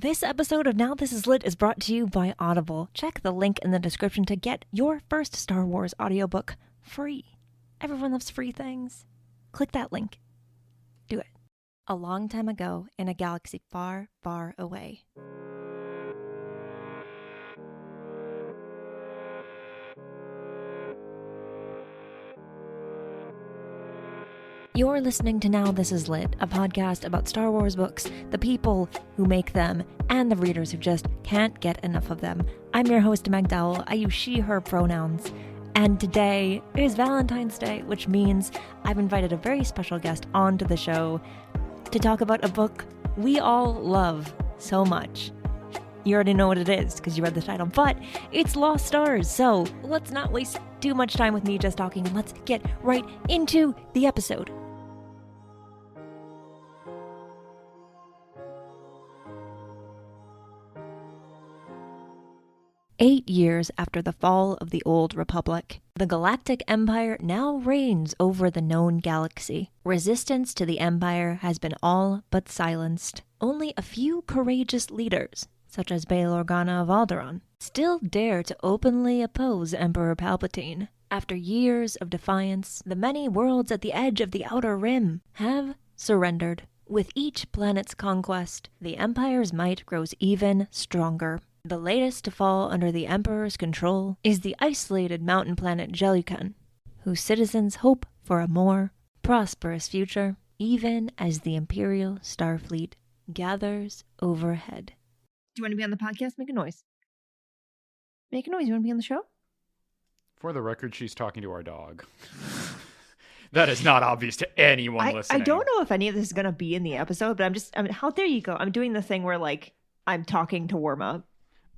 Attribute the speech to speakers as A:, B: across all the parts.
A: This episode of Now This Is Lit is brought to you by Audible. Check the link in the description to get your first Star Wars audiobook free. Everyone loves free things. Click that link. Do it. A long time ago, in a galaxy far, far away. You're listening to Now This Is Lit, a podcast about Star Wars books, the people who make them, and the readers who just can't get enough of them. I'm your host, Meg Dowell. I use she, her pronouns. And today is Valentine's Day, which means I've invited a very special guest onto the show to talk about a book we all love so much. You already know what it is because you read the title, but it's Lost Stars. So let's not waste too much time with me just talking, and let's get right into the episode. Eight years after the fall of the Old Republic, the Galactic Empire now reigns over the known galaxy. Resistance to the Empire has been all but silenced. Only a few courageous leaders, such as Bail Organa of Alderaan, still dare to openly oppose Emperor Palpatine. After years of defiance, the many worlds at the edge of the Outer Rim have surrendered. With each planet's conquest, the Empire's might grows even stronger. The latest to fall under the Emperor's control is the isolated mountain planet Jellican, whose citizens hope for a more prosperous future, even as the Imperial Starfleet gathers overhead. Do you want to be on the podcast? Make a noise. Make a noise. You want to be on the show?
B: For the record, she's talking to our dog. That is not obvious to anyone listening.
A: I don't know if any of this is going to be in the episode, but how dare you go? I'm doing the thing where, I'm talking to warm up.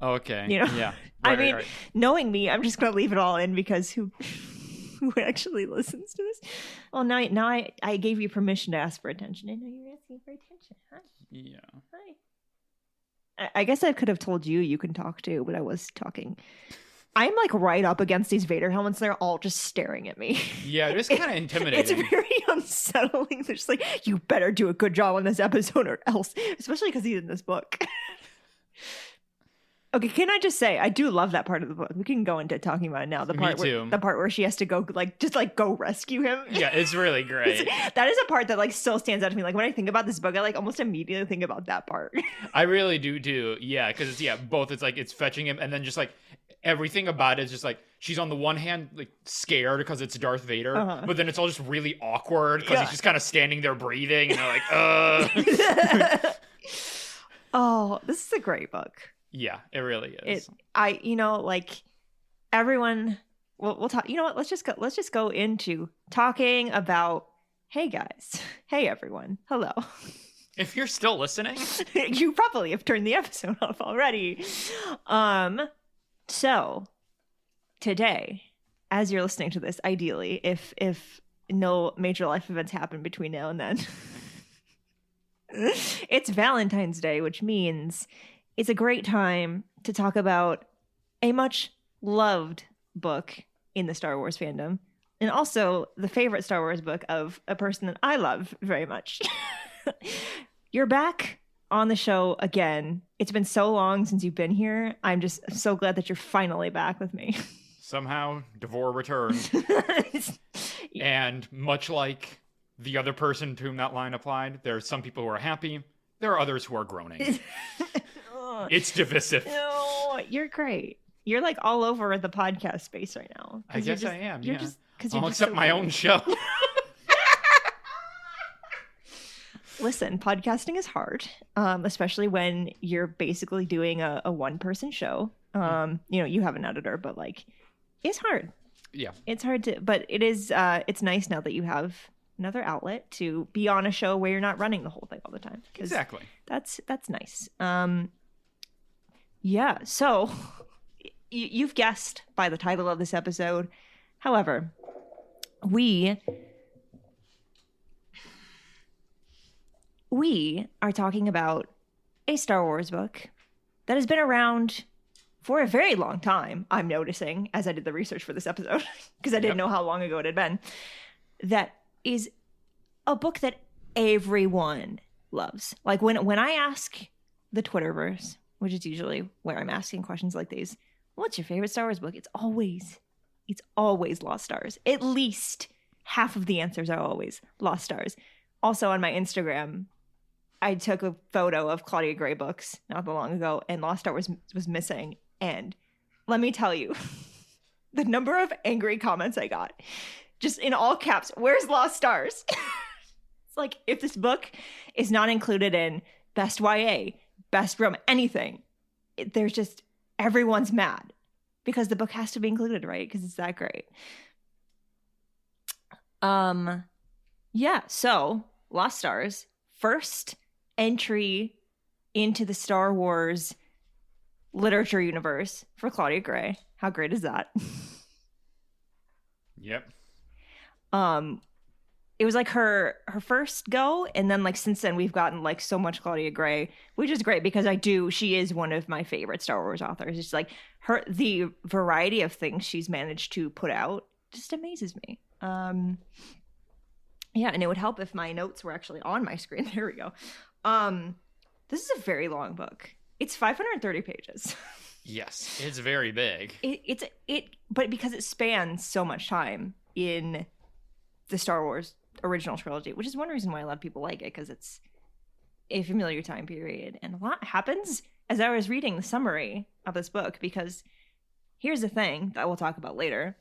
B: Okay.
A: You know?
B: Yeah.
A: Right. Knowing me, I'm just going to leave it all in because who actually listens to this? Well, now I gave you permission to ask for attention. I know you're asking for attention. Hi.
B: Yeah.
A: Hi. I guess I could have told you can talk too, but I was talking. I'm right up against these Vader helmets. They're all just staring at me.
B: Yeah, it is kind of intimidating.
A: It's very unsettling. They're just you better do a good job on this episode or else, especially because he's in this book. Okay, can I just say, I do love that part of the book. We can go into talking about it now. The part where she has to go, go rescue him.
B: Yeah, it's really great.
A: That is a part that, still stands out to me. When I think about this book, I, almost immediately think about that part.
B: I really do, too. Yeah, because both. It's fetching him, and then just, everything about it is just, she's on the one hand, scared because it's Darth Vader, but then it's all just really awkward because he's just kind of standing there breathing, and they're
A: Oh, this is a great book.
B: Yeah, it really is.
A: Everyone. We'll talk. You know what? Let's just go into talking about. Hey guys. Hey everyone. Hello.
B: If you're still listening,
A: you probably have turned the episode off already. So today, as you're listening to this, ideally, if no major life events happen between now and then, it's Valentine's Day, which means it's a great time to talk about a much loved book in the Star Wars fandom, and also the favorite Star Wars book of a person that I love very much. You're back on the show again. It's been so long since you've been here. I'm just so glad that you're finally back with me.
B: Somehow, Devore returned. And much like the other person to whom that line applied, there are some people who are happy. There are others who are groaning. It's divisive.
A: No, you're great. You're all over the podcast space right now.
B: I guess I am.
A: You're
B: yeah.
A: just because
B: I'll accept my own show.
A: Listen, podcasting is hard, especially when you're basically doing a one-person show. You have an editor, but it's hard.
B: Yeah,
A: it's hard to. But it is. It's nice now that you have another outlet to be on a show where you're not running the whole thing all the time.
B: Exactly.
A: That's nice. Yeah. So you've guessed by the title of this episode. However, we are talking about a Star Wars book that has been around for a very long time, I'm noticing, as I did the research for this episode, because I didn't know how long ago it had been, that is a book that everyone loves. When I ask the Twitterverse, which is usually where I'm asking questions like these, what's your favorite Star Wars book? It's always Lost Stars. At least half of the answers are always Lost Stars. Also on my Instagram, I took a photo of Claudia Gray books not that long ago, and Lost Star was missing. And let me tell you, the number of angry comments I got, just in all caps, where's Lost Stars? It's like, if this book is not included in Best YA, Best Rom, anything, there's just, everyone's mad. Because the book has to be included, right? Because it's that great. Yeah, so Lost Stars, first entry into the Star Wars literature universe for Claudia Gray. How great is that?
B: Yep.
A: It was like her first go, and then like since then we've gotten like so much Claudia Gray, which is great because she is one of my favorite Star Wars authors. It's like the variety of things she's managed to put out just amazes me. Yeah, and it would help if my notes were actually on my screen. There we go. This is a very long book. It's 530 pages.
B: Yes, it's very big.
A: But because it spans so much time in the Star Wars original trilogy, which is one reason why a lot of people like it, because it's a familiar time period. And a lot happens as I was reading the summary of this book, because here's the thing that we'll talk about later.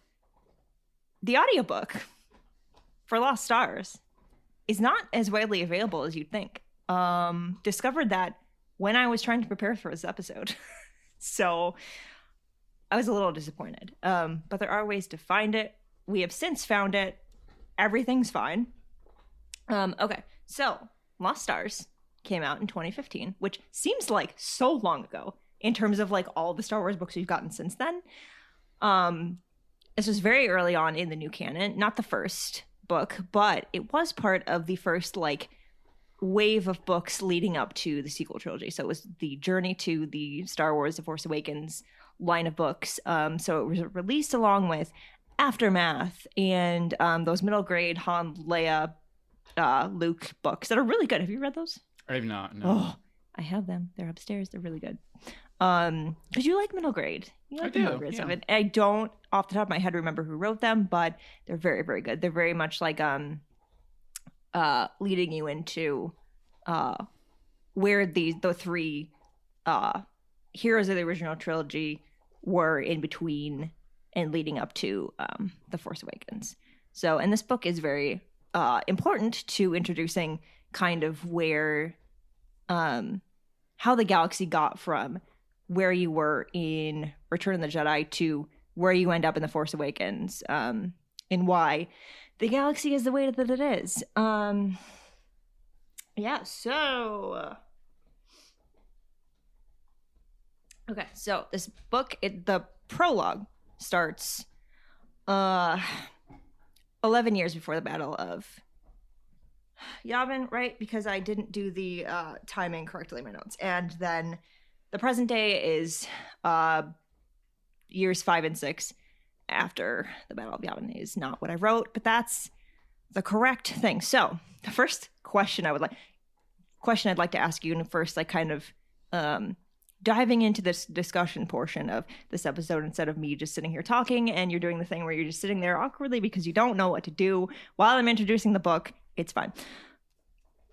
A: The audiobook for Lost Stars is not as widely available as you'd think. Discovered that when I was trying to prepare for this episode. So I was a little disappointed. But there are ways to find it. We have since found it. Everything's fine. Okay, so Lost Stars came out in 2015, which seems like so long ago in terms of like all the Star Wars books we've gotten since then. This was very early on in the new canon, not the first book, but it was part of the first like wave of books leading up to the sequel trilogy. So it was the journey to the Star Wars The Force Awakens line of books. So it was released along with Aftermath and those middle grade Han, Leia, Luke books that are really good. Have you read those?
B: I have not. No.
A: Oh, I have them. They're upstairs. They're really good. Because you like middle grade. You like the middle grade stuff. And I don't, off the top of my head, remember who wrote them, but they're very, very good. They're very much like leading you into where the three heroes of the original trilogy were in between and leading up to The Force Awakens. So, and this book is very important to introducing kind of where, how the galaxy got from where you were in Return of the Jedi to where you end up in The Force Awakens, and why the galaxy is the way that it is. Yeah, so... Okay, so this book, the prologue starts 11 years before the Battle of Yavin, right? Because I didn't do the timing correctly in my notes. And then the present day is years 5 and 6 after the Battle of Yavin is not what I wrote, but that's the correct thing. So the first question I'd like to ask you, and first, like kind of diving into this discussion portion of this episode, instead of me just sitting here talking and you're doing the thing where you're just sitting there awkwardly because you don't know what to do while I'm introducing the book. It's fine.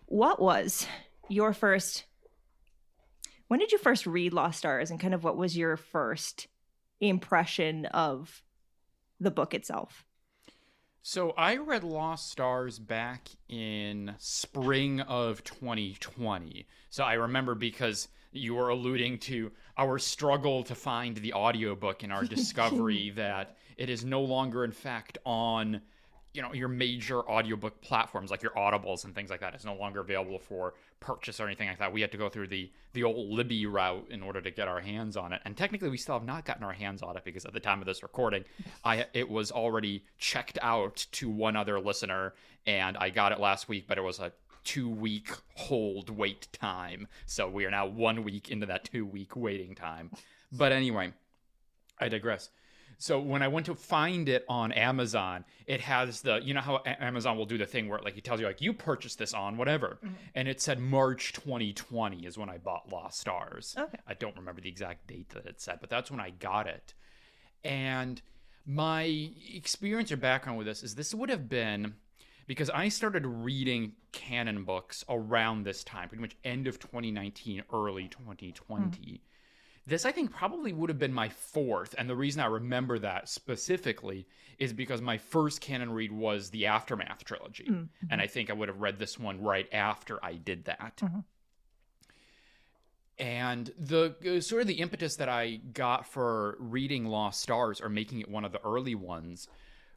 A: What was your first... When did you first read Lost Stars, and kind of what was your first impression of the book itself?
B: So I read Lost Stars back in spring of 2020. So I remember, because you were alluding to our struggle to find the audiobook and our discovery that it is no longer, in fact, on, your major audiobook platforms like your Audibles and things like that. It's no longer available for purchase or anything like that. We had to go through the old Libby route in order to get our hands on it. And technically, we still have not gotten our hands on it, because at the time of this recording, it was already checked out to one other listener, and I got it last week, but it was a 2-week hold wait time. So we are now 1 week into that 2-week waiting time. But anyway, I digress. So when I went to find it on Amazon, it has you know how Amazon will do the thing where like it tells you like you purchased this on whatever, and it said March 2020 is when I bought Lost Stars.
A: Okay.
B: I don't remember the exact date that it said, but that's when I got it. And my experience or background with this would have been because I started reading canon books around this time, pretty much end of 2019, early 2020. This, I think, probably would have been my fourth. And the reason I remember that specifically is because my first canon read was the Aftermath trilogy. And I think I would have read this one right after I did that. And the sort of the impetus that I got for reading Lost Stars or making it one of the early ones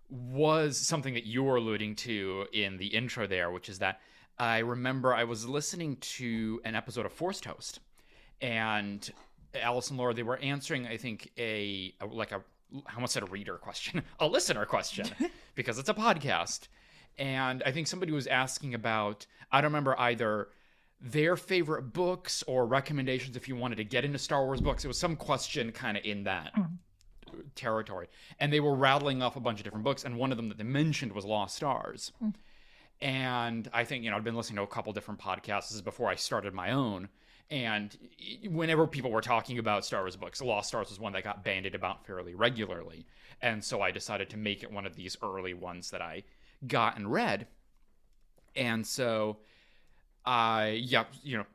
B: was something that you were alluding to in the intro there, which is that I remember I was listening to an episode of Forced Host, and Alice and Laura, they were answering, I think, I almost said a reader question, a listener question, because it's a podcast. And I think somebody was asking about, I don't remember either their favorite books or recommendations if you wanted to get into Star Wars books. It was some question kind of in that territory. And they were rattling off a bunch of different books, and one of them that they mentioned was Lost Stars. And I think, I'd been listening to a couple different podcasts. This is before I started my own. And whenever people were talking about Star Wars books, Lost Stars was one that got bandied about fairly regularly. And so I decided to make it one of these early ones that I got and read. And so I,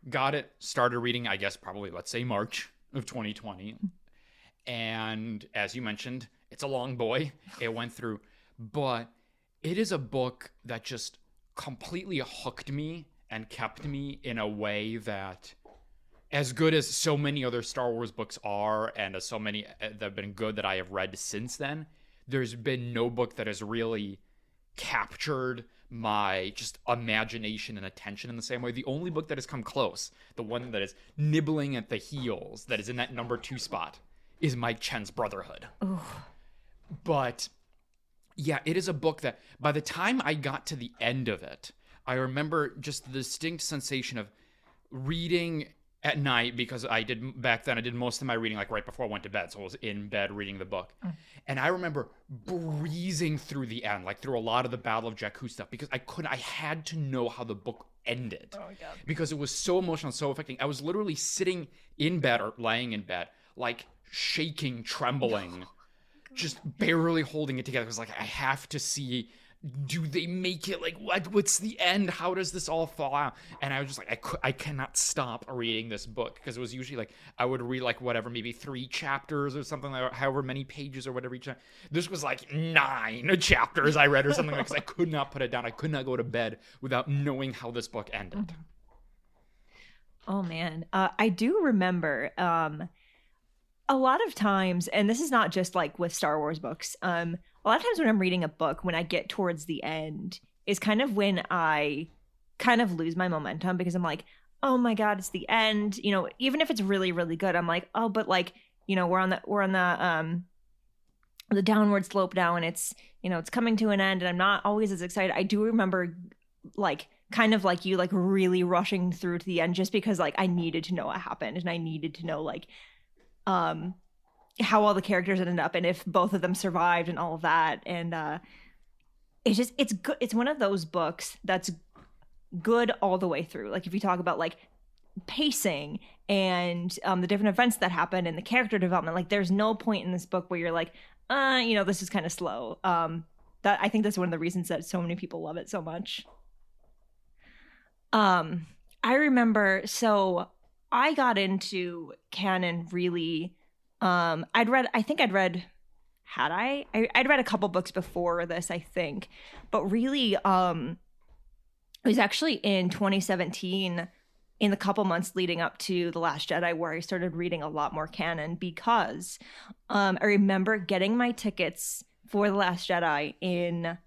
B: got it, started reading, I guess, probably, let's say, March of 2020. And as you mentioned, it's a long boy. It went through. But it is a book that just completely hooked me and kept me in a way that, as good as so many other Star Wars books are, and as so many that have been good that I have read since then, there's been no book that has really captured my just imagination and attention in the same way. The only book that has come close, the one that is nibbling at the heels, that is in that number 2 spot, is Mike Chen's Brotherhood. Ooh. But yeah, it is a book that by the time I got to the end of it, I remember just the distinct sensation of reading at night, because back then I did most of my reading like right before I went to bed, so I was in bed reading the book. And I remember breezing through the end, like through a lot of the Battle of Jakku stuff, because I had to know how the book ended. Oh my God. Because it was so emotional, so affecting. I was literally sitting in bed or laying in bed, like shaking, trembling, just barely holding it together. It was like, I have to see, do they make it? Like, what's the end? How does this all fall out? And I was just like, I cannot stop reading this book, because it was usually like I would read like whatever, maybe 3 chapters or something, like however many pages or whatever each time. This was like 9 chapters I read or something, like, because I could not put it down. I could not go to bed without knowing how this book ended.
A: Oh man, I do remember a lot of times, and this is not just like with Star Wars books, a lot of times when I'm reading a book, when I get towards the end, is kind of when I kind of lose my momentum, because I'm like, oh my God, it's the end. Even if it's really, really good, I'm like, oh, but like, we're on the downward slope now, and it's, it's coming to an end, and I'm not always as excited. I do remember like kind of like you, like really rushing through to the end, just because like I needed to know what happened, and I needed to know like how all the characters ended up, and if both of them survived, and all of that. And it's good. It's one of those books that's good all the way through. Like if you talk about like pacing and the different events that happen and the character development, like there's no point in this book where you're like, this is kind of slow. That I think that's one of the reasons that so many people love it so much. I remember, so I got into canon really. I'd read a couple books before this, I think, but really, it was actually in 2017, in the couple months leading up to The Last Jedi, where I started reading a lot more canon, because I remember getting my tickets for The Last Jedi in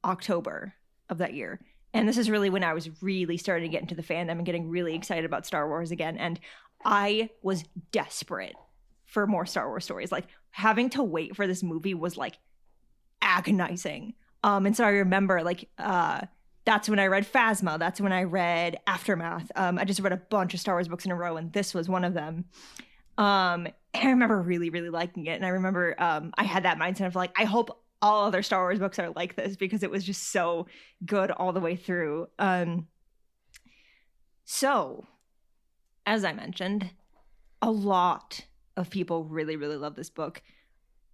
A: October of that year. And this is really when I was really starting to get into the fandom and getting really excited about Star Wars again. And I was desperate for more Star Wars stories. Like having to wait for this movie was like agonizing. And so I remember like that's when I read Phasma. That's when I read Aftermath. I just read a bunch of Star Wars books in a row, and this was one of them. I remember really, really liking it. And I remember I had that mindset of like, I hope all other Star Wars books are like this, because it was just so good all the way through. So, as I mentioned, a lot of people really, really love this book.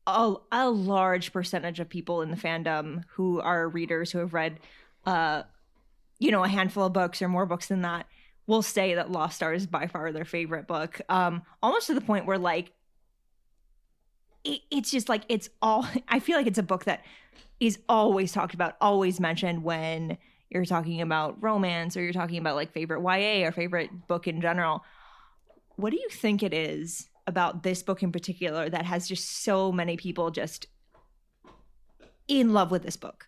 A: A large percentage of people in the fandom who are readers who have read, a handful of books or more books than that, will say that Lost Stars is by far their favorite book. Almost to the point where like, it's just like, it's all, I feel like it's a book that is always talked about, always mentioned when you're talking about romance or you're talking about like favorite YA or favorite book in general. What do you think it is about this book in particular that has just so many people just in love with this book?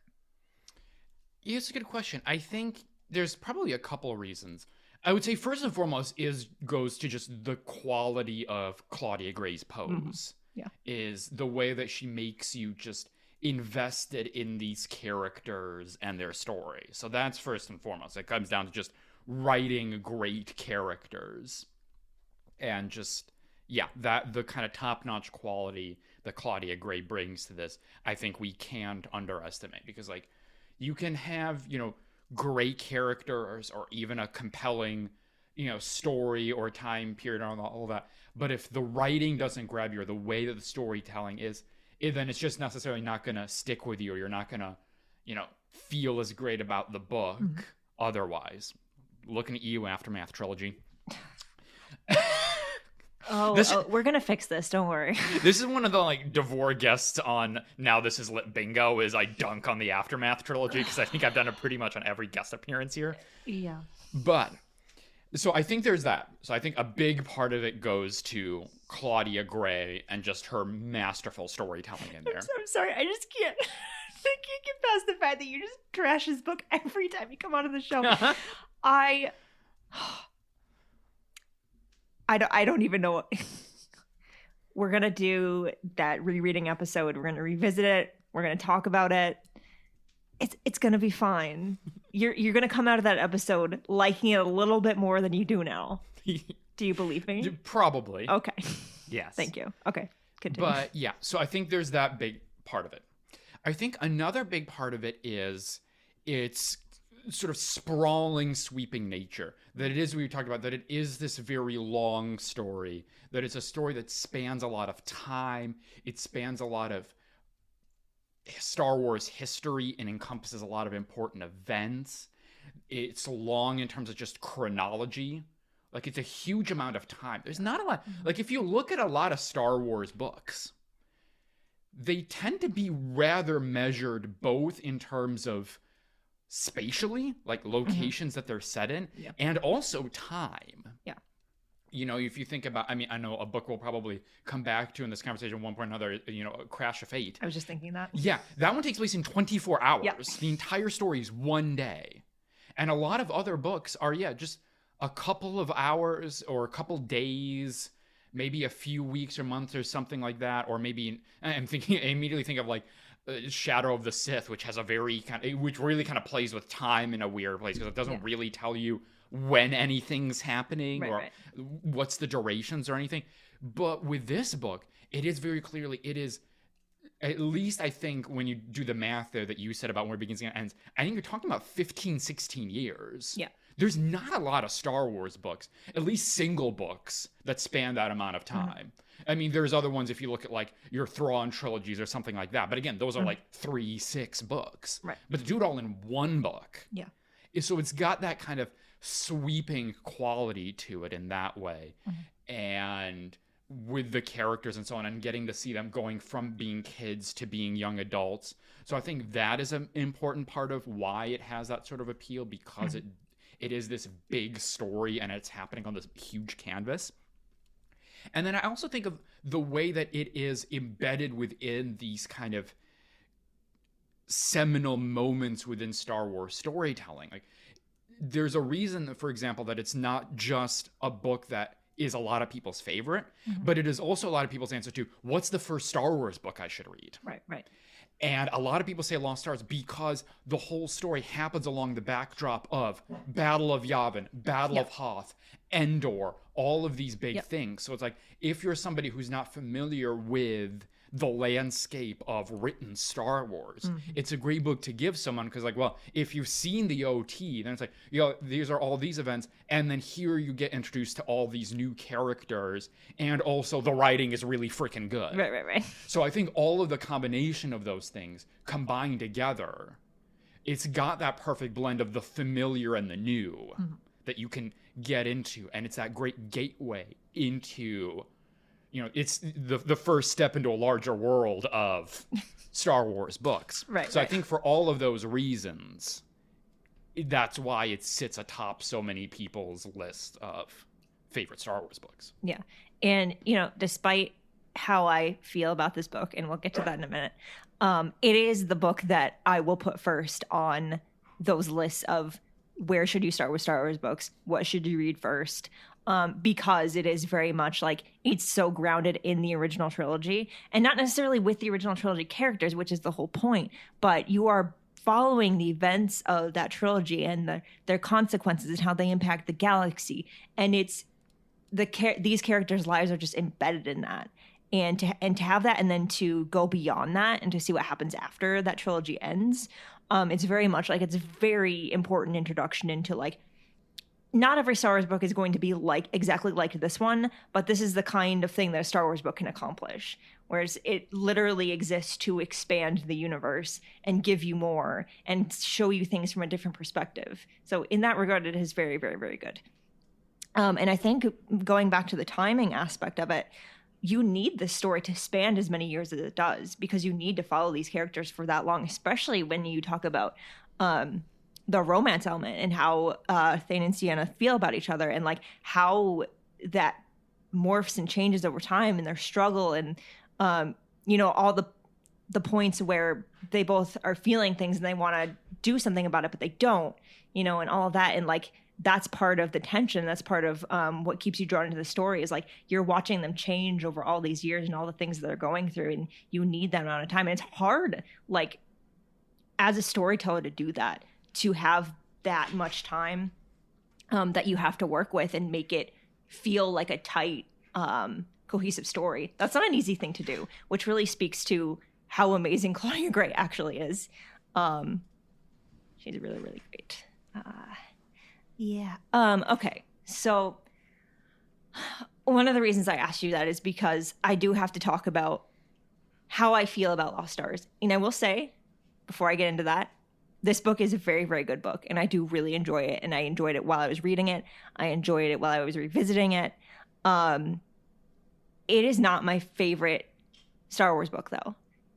B: Yeah, it's a good question. I think there's probably a couple of reasons. I would say first and foremost goes to just the quality of Claudia Gray's pose.
A: Mm-hmm. Yeah.
B: Is the way that she makes you just invested in these characters and their story. So that's first and foremost. It comes down to just writing great characters. And just, yeah, that the kind of top-notch quality that Claudia Gray brings to this, I think we can't underestimate. Because, like, you can have, great characters or even a compelling, story or time period and all that. But if the writing doesn't grab you or the way that the storytelling is, then it's just necessarily not going to stick with you, or you're not going to, feel as great about the book otherwise. Looking at you, Aftermath Trilogy.
A: We're going to fix this. Don't worry.
B: This is one of the like Devore guests on Now This Is Lit Bingo is I dunk on the Aftermath Trilogy, because I think I've done it pretty much on every guest appearance here.
A: Yeah.
B: But so I think there's that. So I think a big part of it goes to Claudia Gray and just her masterful storytelling in there.
A: I'm sorry. I just can't. I can't get past the fact that you just trash this book every time you come onto the show. I don't even know what. We're going to do that rereading episode. We're going to revisit it. We're going to talk about it. It's going to be fine. You're going to come out of that episode liking it a little bit more than you do now. Do you believe me?
B: Probably.
A: Okay.
B: Yes.
A: Thank you. Okay. Continue.
B: But yeah, so I think there's that big part of it. I think another big part of it is its sort of sprawling, sweeping nature. That it is, we talked about, that it is this very long story. That it's a story that spans a lot of time. It spans a lot of Star Wars history and encompasses a lot of important events. It's long in terms of just chronology. Like, it's a huge amount of time. There's not a lot. Like, if you look at a lot of Star Wars books, they tend to be rather measured both in terms of spatially, like locations that they're set in, and also time.
A: Yeah.
B: If you think about, I know a book we'll probably come back to in this conversation at one point or another, Crash of Fate.
A: I was just thinking that.
B: Yeah, that one takes place in 24 hours.
A: Yeah.
B: The entire story is one day. And a lot of other books are, just a couple of hours or a couple days, maybe a few weeks or months or something like that. Or maybe, I immediately think of like Shadow of the Sith, which has which really kind of plays with time in a weird place, because it doesn't really tell you when anything's happening what's the durations or anything. But with this book, it is very clearly, it is, at least I think when you do the math there that you said about where it begins and ends, I think you're talking about 15, 16 years.
A: Yeah.
B: There's not a lot of Star Wars books, at least single books, that span that amount of time. I mean, there's other ones if you look at like your Thrawn trilogies or something like that. But again, those are like 3-6 books.
A: Right.
B: But to do it all in one book.
A: Yeah.
B: So it's got that kind of sweeping quality to it in that way. And with the characters and so on, and getting to see them going from being kids to being young adults. So I think that is an important part of why it has that sort of appeal, because it is this big story and it's happening on this huge canvas. And then I also think of the way that it is embedded within these kind of seminal moments within Star Wars storytelling. Like, there's a reason, for example, that it's not just a book that is a lot of people's favorite, but it is also a lot of people's answer to what's the first Star Wars book I should read.
A: Right.
B: And a lot of people say Lost Stars because the whole story happens along the backdrop of Battle of Yavin, Battle of Hoth, Endor, all of these big things. So it's like, if you're somebody who's not familiar with the landscape of written Star Wars, it's a great book to give someone, because like, well, if you've seen the OT, then it's like, these are all these events, and then here you get introduced to all these new characters, and also the writing is really freaking good.
A: Right.
B: So I think all of the combination of those things combined together, it's got that perfect blend of the familiar and the new that you can get into, and it's that great gateway into, it's the first step into a larger world of Star Wars books. So I think for all of those reasons, that's why it sits atop so many people's list of favorite Star Wars books.
A: Yeah. And, despite how I feel about this book, and we'll get to that in a minute, it is the book that I will put first on those lists of where should you start with Star Wars books? What should you read first? Because it is very much like, it's so grounded in the original trilogy, and not necessarily with the original trilogy characters, which is the whole point, but you are following the events of that trilogy and their consequences and how they impact the galaxy. And it's these characters' lives are just embedded in that. And to have that, and then to go beyond that and to see what happens after that trilogy ends, it's very much like, it's a very important introduction into like, not every Star Wars book is going to be exactly like this one, but this is the kind of thing that a Star Wars book can accomplish. Whereas it literally exists to expand the universe and give you more and show you things from a different perspective. So in that regard, it is very, very, very good. And I think going back to the timing aspect of it, you need this story to span as many years as it does, because you need to follow these characters for that long, especially when you talk about the romance element and how Thane and Sienna feel about each other, and like how that morphs and changes over time, and their struggle, and all the points where they both are feeling things and they want to do something about it but they don't, and all of that. And like, that's part of the tension. That's part of what keeps you drawn into the story, is like, you're watching them change over all these years and all the things that they're going through, and you need that amount of time. And it's hard, like, as a storyteller, to do that, to have that much time that you have to work with and make it feel like a tight, cohesive story. That's not an easy thing to do, which really speaks to how amazing Claudia Gray actually is. She's really, really great. Okay. So one of the reasons I asked you that is because I do have to talk about how I feel about Lost Stars. And I will say, before I get into that, this book is a very, very good book, and I do really enjoy it. And I enjoyed it while I was reading it. I enjoyed it while I was revisiting it. It is not my favorite Star Wars book, though.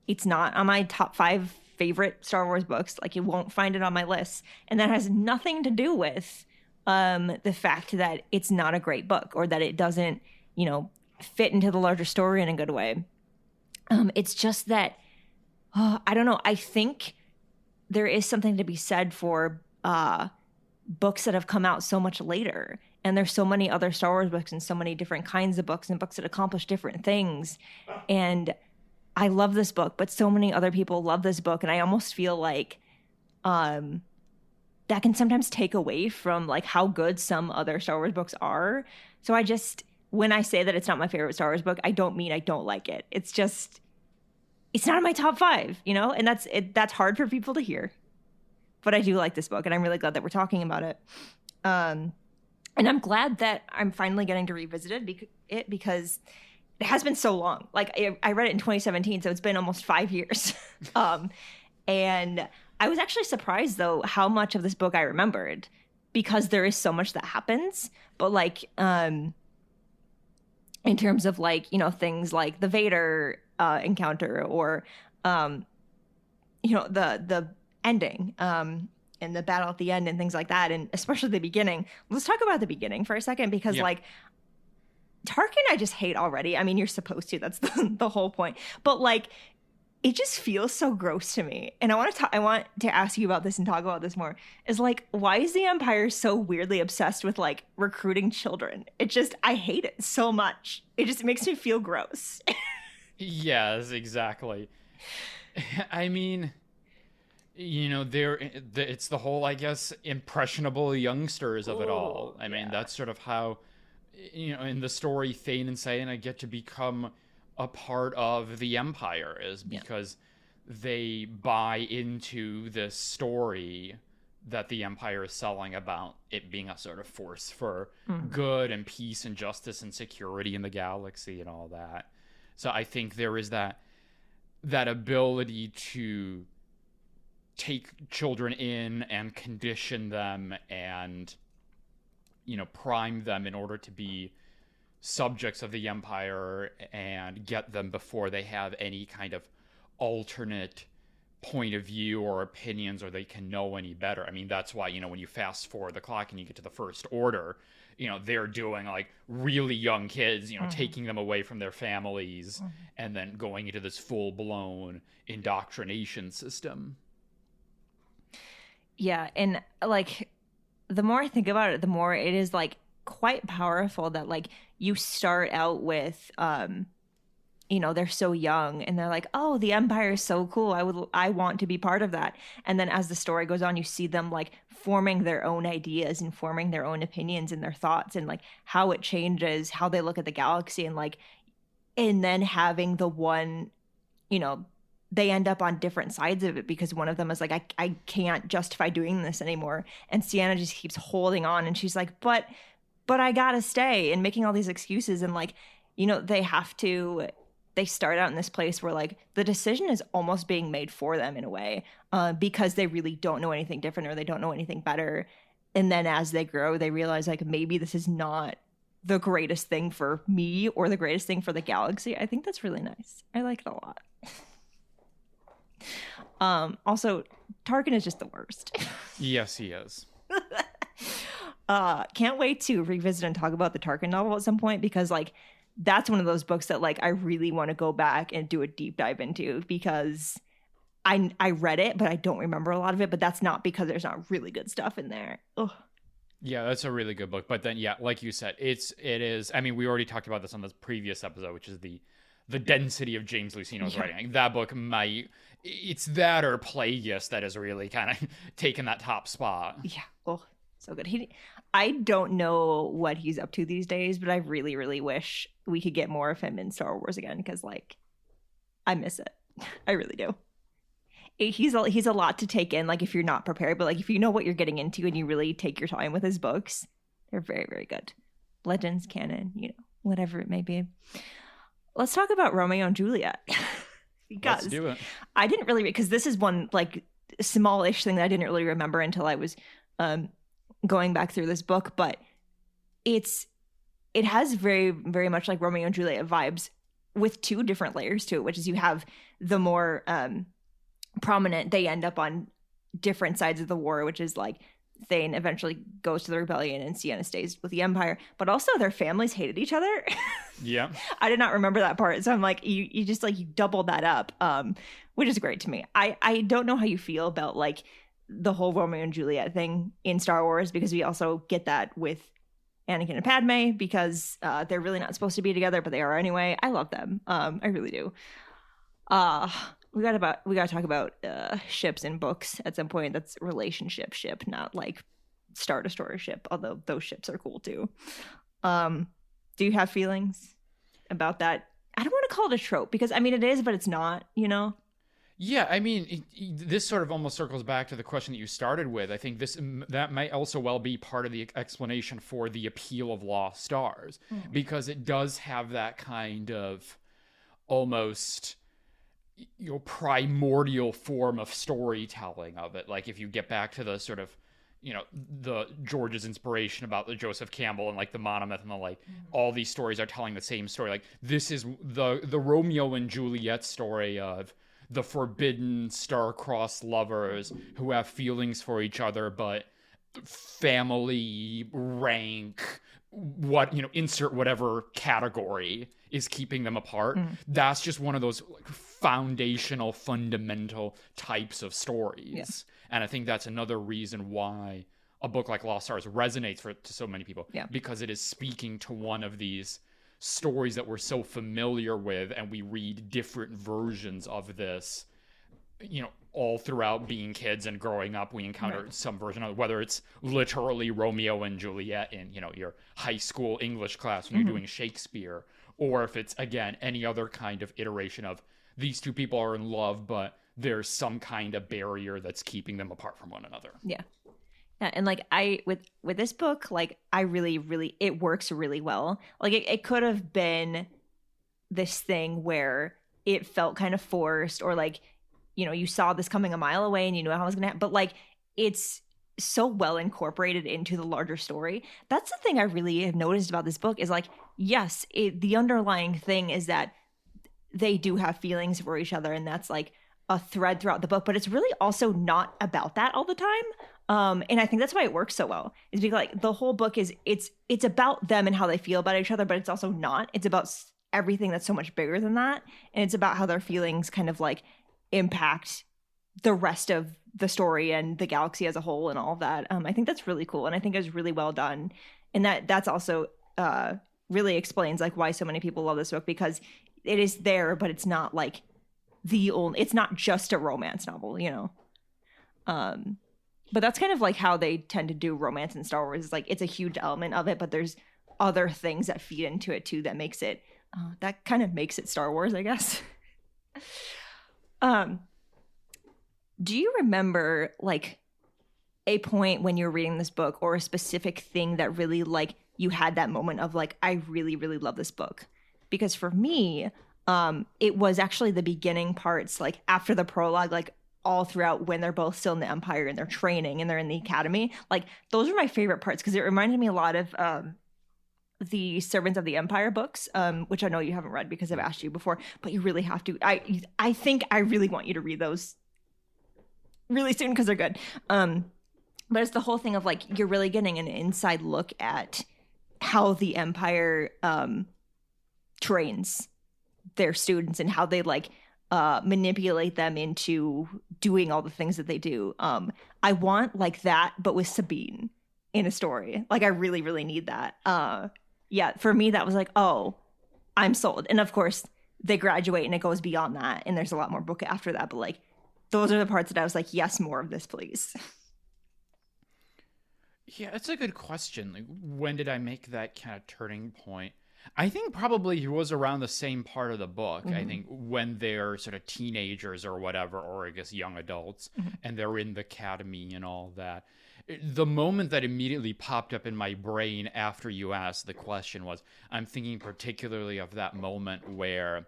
A: It's not on my top 5 favorite Star Wars books. Like, you won't find it on my list. And that has nothing to do with the fact that it's not a great book, or that it doesn't, fit into the larger story in a good way. It's just that, I don't know. I think there is something to be said for books that have come out so much later. And there's so many other Star Wars books and so many different kinds of books and books that accomplish different things. And I love this book, but so many other people love this book. And I almost feel like that can sometimes take away from like how good some other Star Wars books are. So when I say that it's not my favorite Star Wars book, I don't mean I don't like it. It's just, it's not in my top 5, and that's hard for people to hear. But I do like this book, and I'm really glad that we're talking about it. And I'm glad that I'm finally getting to revisit it because it has been so long. Like, I read it in 2017, so it's been almost 5 years. And I was actually surprised, though, how much of this book I remembered, because there is so much that happens. But like, in terms of like, things like the Vader encounter, or the ending, and the battle at the end and things like that, and especially the beginning. Let's talk about the beginning for a second, because like, Tarkin I just hate already. I mean, you're supposed to, that's the whole point. But like, it just feels so gross to me. And I want to ask you about this and talk about this more. Is like, why is the Empire so weirdly obsessed with like recruiting children? I hate it so much. It just makes me feel gross.
B: Yes, exactly. I mean, you know, it's the whole, I guess, impressionable youngsters of it all. I mean, that's sort of how, you know, in the story, Thane and Ciena get to become a part of the Empire is because they buy into this story that the Empire is selling about it being a sort of force for good and peace and justice and security in the galaxy and all that. So I think there is that ability to take children in and condition them and, you know, prime them in order to be subjects of the Empire and get them before they have any kind of alternate point of view or opinions or they can know any better. I mean, that's why, you know, when you fast forward the clock and you get to the First Order, you know, they're doing like really young kids, you know, taking them away from their families and then going into this full-blown indoctrination system.
A: Yeah, and like the more I think about it, the more it is like quite powerful that like you start out with you know, they're so young and they're like, oh, the Empire is so cool, I want to be part of that. And then as the story goes on, you see them like forming their own ideas and forming their own opinions and their thoughts and like how it changes how they look at the galaxy and like, and then having the one, you know, they end up on different sides of it because one of them is like, I can't justify doing this anymore. And Ciena just keeps holding on and she's like, but I gotta stay, and making all these excuses. And like, you know, they start out in this place where like the decision is almost being made for them in a way, because they really don't know anything different or they don't know anything better. And then as they grow, they realize like maybe this is not the greatest thing for me or the greatest thing for the galaxy. I think that's really nice. I like it a lot. Also, Tarkin is just the worst.
B: Yes, he is.
A: Can't wait to revisit and talk about the Tarkin novel at some point, because like that's one of those books that like I really want to go back and do a deep dive into, because I read it but I don't remember a lot of it, but that's not because there's not really good stuff in there. Ugh.
B: Yeah, that's a really good book. But then, yeah, like you said, it is. I mean, we already talked about this on this previous episode, which is the density of James Luceno's writing. That book it's that or Plagueis that has really kind of taken that top spot.
A: Yeah. Oh, so good. I don't know what he's up to these days, but I really, really wish we could get more of him in Star Wars again, because like I miss it. I really do. He's a lot to take in, like if you're not prepared, but like if you know what you're getting into and you really take your time with his books, they're very, very good. Legends, canon, you know, whatever it may be. Let's talk about Romeo and Juliet. Because
B: let's do it.
A: I didn't really, because this is one like smallish thing that I didn't really remember until I was going back through this book, but it has very, very much like Romeo and Juliet vibes with two different layers to it, which is you have the more prominent, they end up on different sides of the war, which is like Thane eventually goes to the rebellion and Ciena stays with the Empire, but also their families hated each other.
B: Yeah.
A: I did not remember that part. So I'm like, you just like, you doubled that up, which is great to me. I don't know how you feel about like the whole Romeo and Juliet thing in Star Wars, because we also get that with Anakin and Padme, because they're really not supposed to be together, but they are anyway. I love them. I really do. We gotta talk about ships in books at some point. That's relationship ship, not like Star Destroyer ship, although those ships are cool too. Do you have feelings about that? I don't want to call it a trope, because I mean it is, but it's not, you know?
B: Yeah, I mean, this sort of almost circles back to the question that you started with. I think that might also well be part of the explanation for the appeal of Lost Stars, because it does have that kind of almost, you know, primordial form of storytelling of it. Like if you get back to the sort of, you know, the George's inspiration about the Joseph Campbell and like the monomyth and the like, all these stories are telling the same story. Like this is the Romeo and Juliet story of the forbidden star-crossed lovers who have feelings for each other, but family, rank, what, insert whatever category is keeping them apart. That's just one of those foundational, fundamental types of stories.
A: Yeah.
B: And I think that's another reason why a book like Lost Stars resonates to so many people.
A: Yeah.
B: Because it is speaking to one of these stories that we're so familiar with, and we read different versions of this, all throughout being kids and growing up. We encounter some version of it, whether it's literally Romeo and Juliet in, your high school English class when you're doing Shakespeare, or if it's, again, any other kind of iteration of these two people are in love, but there's some kind of barrier that's keeping them apart from one another.
A: Yeah. Yeah, and like with this book, like I really it works really well. Like it could have been this thing where it felt kind of forced, or like, you saw this coming a mile away and you knew how it was gonna happen, but like it's so well incorporated into the larger story. That's the thing I really have noticed about this book is like, yes, the underlying thing is that they do have feelings for each other, and that's like a thread throughout the book, but it's really also not about that all the time. And I think that's why it works so well, is because like the whole book is it's about them and how they feel about each other, but it's also not. It's about everything that's so much bigger than that, and it's about how their feelings kind of like impact the rest of the story and the galaxy as a whole and all of that. I think that's really cool, and I think it was really well done, and that's also really explains like why so many people love this book, because it is there, but it's not like it's not just a romance novel, but that's kind of like how they tend to do romance in Star Wars. Is like it's a huge element of it, but there's other things that feed into it too that makes it that kind of makes it Star Wars, I guess. Do you remember like a point when you're reading this book, or a specific thing that really like you had that moment of like, I really love this book? Because for me, it was actually the beginning parts, like after the prologue, like all throughout when they're both still in the Empire and they're training and they're in the academy. Like those are my favorite parts, because it reminded me a lot of the Servants of the Empire books, which I know you haven't read because I've asked you before, but you really have to. I think I really want you to read those really soon because they're good. But it's the whole thing of like you're really getting an inside look at how the Empire trains their students and how they like manipulate them into doing all the things that they do. I want like that, but with Sabine in a story. Like I really need that. Yeah, for me that was like, oh, I'm sold. And of course they graduate and it goes beyond that, and there's a lot more book after that, but like those are the parts that I was like, yes, more of this, please.
B: Yeah, that's a good question. Like, when did I make that kind of turning point? I think probably it was around the same part of the book. I think when they're sort of teenagers or whatever, or I guess young adults, and they're in the academy and all that. The moment that immediately popped up in my brain after you asked the question was, I'm thinking particularly of that moment where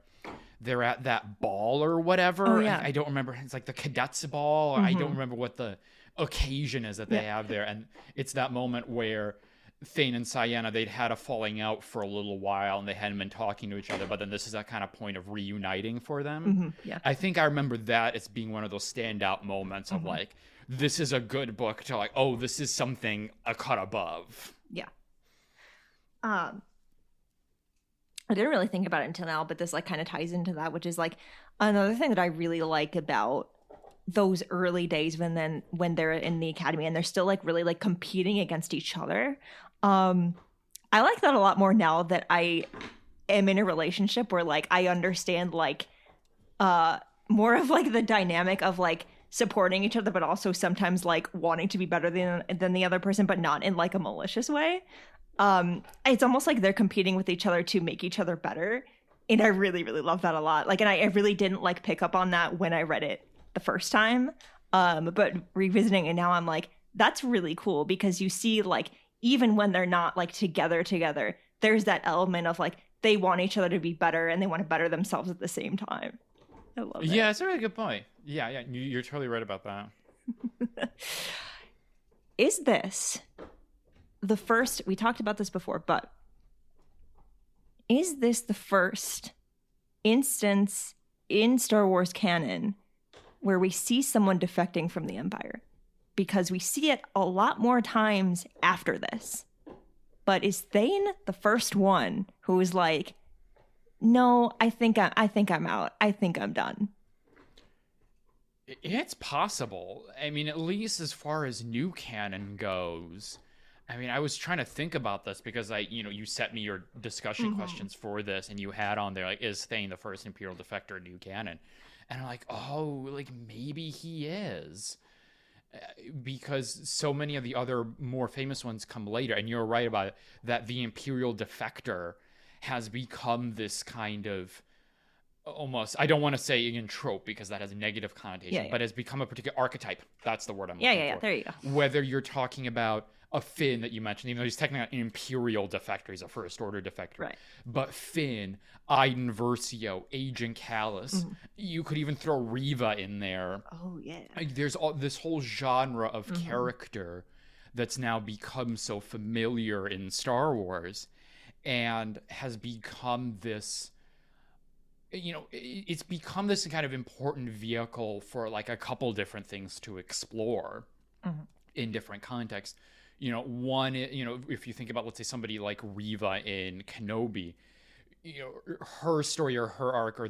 B: they're at that ball or whatever.
A: Oh, yeah.
B: I don't remember. It's like the cadets ball. I don't remember what the occasion is that they have there. And it's that moment where Thane and Sienna, they'd had a falling out for a little while and they hadn't been talking to each other, but then this is that kind of point of reuniting for them.
A: Yeah.
B: I think I remember that as being one of those standout moments of like, this is a good book to like, oh, this is something a cut above.
A: Yeah. I didn't really think about it until now, but this like kind of ties into that, which is like another thing that I really like about those early days when they're in the academy and they're still like really like competing against each other. I like that a lot more now that I am in a relationship where like I understand like more of like the dynamic of like supporting each other, but also sometimes like wanting to be better than the other person, but not in like a malicious way. It's almost like they're competing with each other to make each other better, and I really love that a lot. Like, and I really didn't like pick up on that when I read it the first time, but revisiting it now, I'm like, that's really cool, because you see like even when they're not like together, there's that element of like they want each other to be better and they want to better themselves at the same time. I love it.
B: Yeah, that's a really good point. Yeah, you're totally right about that.
A: Is this the first, we talked about this before, but is this the first instance in Star Wars canon where we see someone defecting from the Empire? Because we see it a lot more times after this.
C: But is Thane the first one who is like, no, I think I'm out. I think I'm done.
B: It's possible. I mean, at least as far as new canon goes. I mean, I was trying to think about this because you set me your discussion questions for this, and you had on there, like, is Thane the first Imperial defector in new canon? And I'm like, oh, like, maybe he is. Because so many of the other more famous ones come later, and you're right about it, that the Imperial defector has become this kind of almost, I don't want to say again trope because that has a negative connotation, but has become a particular archetype. That's the word I'm looking for.
C: There you go.
B: Whether you're talking about a Finn that you mentioned, even though he's technically an Imperial defector, he's a First Order defector.
C: Right.
B: But Finn, Iden Versio, Agent Callus, you could even throw Reva in there.
C: Oh, yeah.
B: Like, there's this whole genre of character that's now become so familiar in Star Wars and has become this, it's become this kind of important vehicle for like a couple different things to explore in different contexts. One, if you think about, let's say, somebody like Reva in Kenobi, her story or her arc or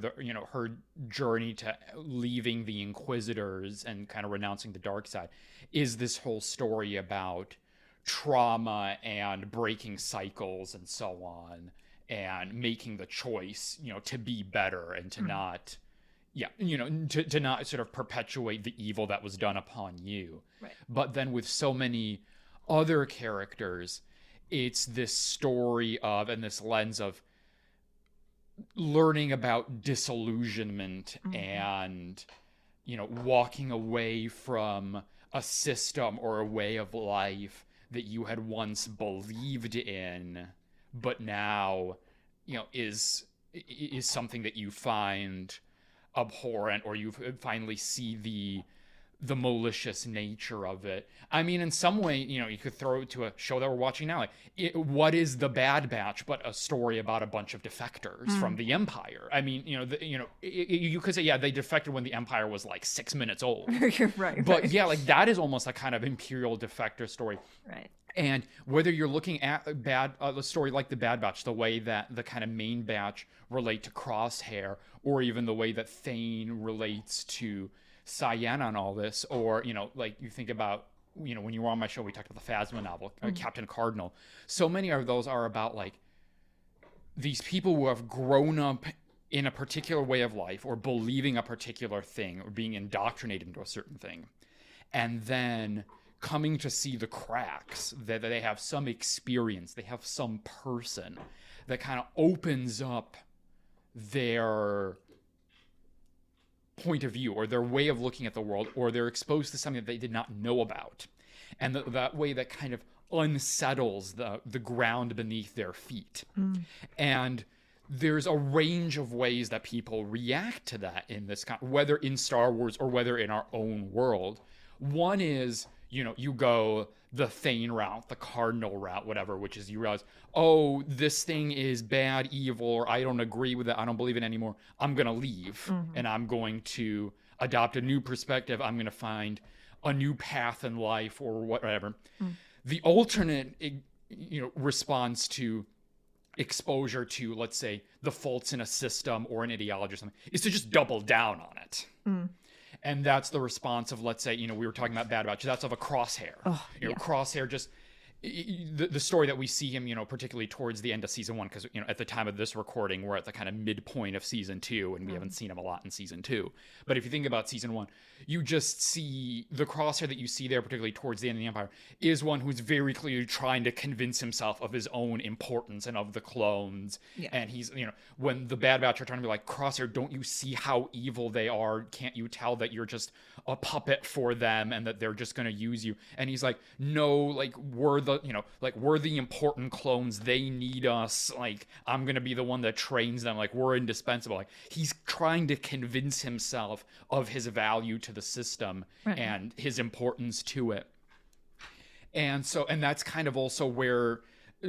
B: her journey to leaving the Inquisitors and kind of renouncing the dark side is this whole story about trauma and breaking cycles and so on, and making the choice, to be better and to not, to not sort of perpetuate the evil that was done upon you.
C: Right.
B: But then with so many other characters, it's this story of, and this lens of learning about disillusionment and, walking away from a system or a way of life that you had once believed in, but now, is something that you find abhorrent, or you finally see the malicious nature of it. I mean, in some way, you could throw it to a show that we're watching now. Like, what is The Bad Batch but a story about a bunch of defectors from the Empire? I mean, you could say, yeah, they defected when the Empire was like 6 minutes old.
C: Right.
B: But yeah, like that is almost a kind of Imperial defector story.
C: Right.
B: And whether you're looking at a story like The Bad Batch, the way that the kind of main batch relate to Crosshair, or even the way that Thane relates to Cyan on all this, or, like you think about, when you were on my show, we talked about the Phasma novel, Captain Cardinal. So many of those are about, like, these people who have grown up in a particular way of life, or believing a particular thing, or being indoctrinated into a certain thing, and then coming to see the cracks, that they have some experience, they have some person that kind of opens up their point of view, or their way of looking at the world, or they're exposed to something that they did not know about, and that way that kind of unsettles the ground beneath their feet. And there's a range of ways that people react to that in this whether in Star Wars or whether in our own world. One is, you go the Thane route, the Cardinal route, whatever, which is you realize, oh, this thing is bad, evil, or I don't agree with it, I don't believe it anymore, I'm going to leave, and I'm going to adopt a new perspective, I'm going to find a new path in life, or whatever. The alternate, response to exposure to, let's say, the faults in a system or an ideology or something, is to just double down on it. And that's the response of, let's say, we were talking about Bad Batch, that's of a Crosshair. Crosshair just, the story that we see him, particularly towards the end of season 1, because, at the time of this recording, we're at the kind of midpoint of season 2, and we haven't seen him a lot in season 2. But if you think about season 1, you just see the Crosshair that you see there, particularly towards the end of the Empire, is one who's very clearly trying to convince himself of his own importance and of the clones. And he's, when the Bad Batch are trying to be like, Crosshair, don't you see how evil they are? Can't you tell that you're just a puppet for them and that they're just going to use you? And he's like, no, like, we're the important clones. They need us. Like, I'm going to be the one that trains them. Like, we're indispensable. Like, he's trying to convince himself of his value to the system and his importance to it. And that's kind of also where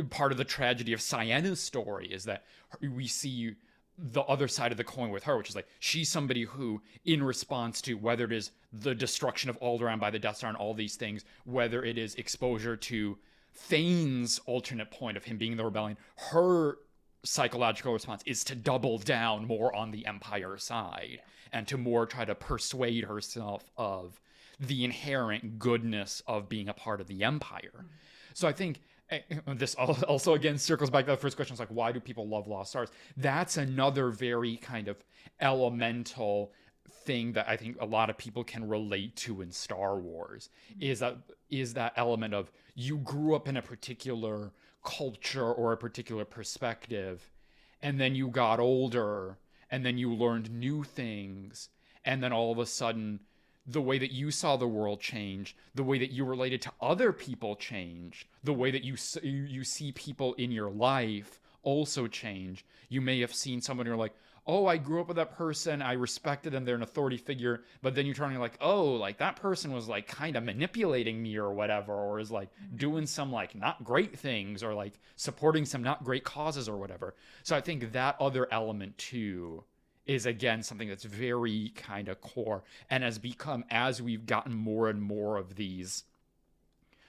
B: part of the tragedy of Cyanna's story is that we see the other side of the coin with her, which is like, she's somebody who, in response to whether it is the destruction of Alderaan by the Death Star and all these things, whether it is exposure to Thane's alternate point of him being in the rebellion, her psychological response is to double down more on the Empire side and to more try to persuade herself of the inherent goodness of being a part of the Empire. So I think this also again circles back to the first question. It's like, why do people love Lost Stars? That's another very kind of elemental thing that I think a lot of people can relate to in Star Wars, is that element of you grew up in a particular culture or a particular perspective, and then you got older, and then you learned new things, and then all of a sudden the way that you saw the world change, the way that you related to other people change, the way that you see people in your life also change. You may have seen someone who're like, oh, I grew up with that person, I respected them, they're an authority figure, but then you turn and you're like, oh, like that person was like kind of manipulating me or whatever, or is like doing some like not great things, or like supporting some not great causes or whatever. So I think that other element too is again something that's very kind of core, and has become, as we've gotten more and more of these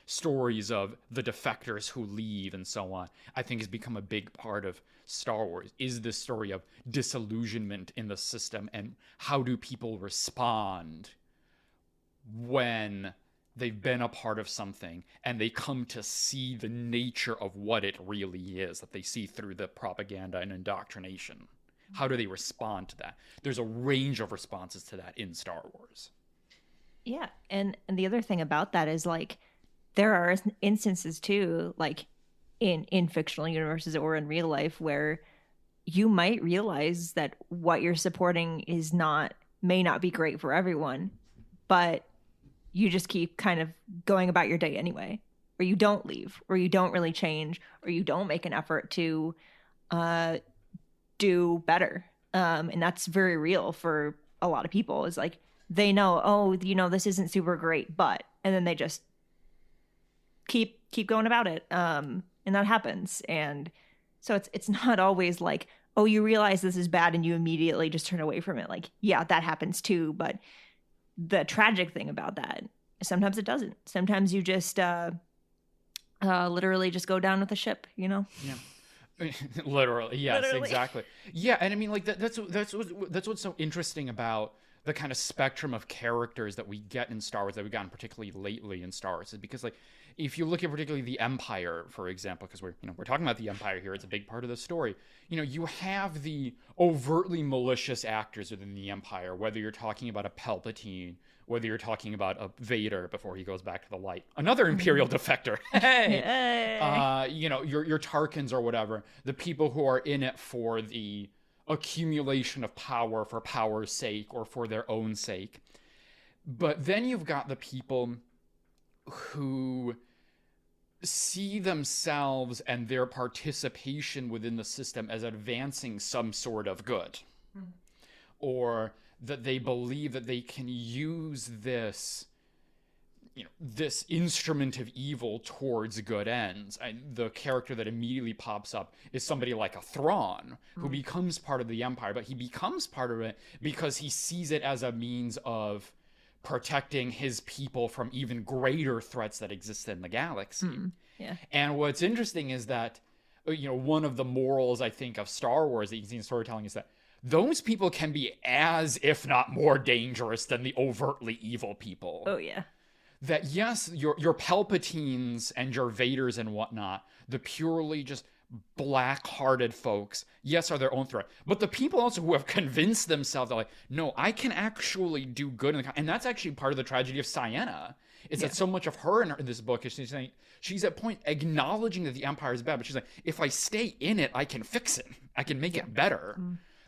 B: stories of the defectors who leave and so on, I think has become a big part of Star Wars, is this story of disillusionment in the system, and how do people respond when they've been a part of something and they come to see the nature of what it really is, that they see through the propaganda and indoctrination. How do they respond to that? There's a range of responses to that in Star Wars.
C: Yeah, and the other thing about that is, like, there are instances too, like in fictional universes or in real life, where you might realize that what you're supporting may not be great for everyone, but you just keep kind of going about your day anyway, or you don't leave, or you don't really change, or you don't make an effort to do better. And that's very real for a lot of people. Is like, they know, oh, this isn't super great, but, and then they just keep going about it. And that happens. And so it's not always like, oh, you realize this is bad and you immediately just turn away from it. Like, yeah, that happens too. But the tragic thing about that, sometimes it doesn't. Sometimes you just literally just go down with the ship, Yeah.
B: Literally, yes,
C: Literally.
B: Exactly. Yeah, and I mean, like that's what's so interesting about the kind of spectrum of characters that we get in Star Wars, that we've gotten particularly lately in Star Wars, is because, like, if you look at particularly the Empire, for example, because we're talking about the Empire here, it's a big part of the story. You have the overtly malicious actors within the Empire, whether you're talking about a Palpatine, whether you're talking about a Vader before he goes back to the light, another Imperial defector. Hey, your Tarkins or whatever, the people who are in it for the accumulation of power for power's sake or for their own sake. But then you've got the people who see themselves and their participation within the system as advancing some sort of good, or that they believe that they can use this instrument of evil towards good ends. The character that immediately pops up is somebody like a Thrawn, who becomes part of the Empire, but he becomes part of it because he sees it as a means of protecting his people from even greater threats that exist in the galaxy.
C: Yeah.
B: And what's interesting is that, one of the morals, I think, of Star Wars that you can see in storytelling is that those people can be as, if not more, dangerous than the overtly evil people.
C: Oh, yeah.
B: That, yes, your Palpatines and your Vaders and whatnot, the purely just black-hearted folks, yes, are their own threat. But the people also who have convinced themselves that, like, no, I can actually do good. And that's actually part of the tragedy of Sienna, is that so much of her in this book is she's at point acknowledging that the Empire is bad, but she's like, if I stay in it, I can fix it. I can make it better.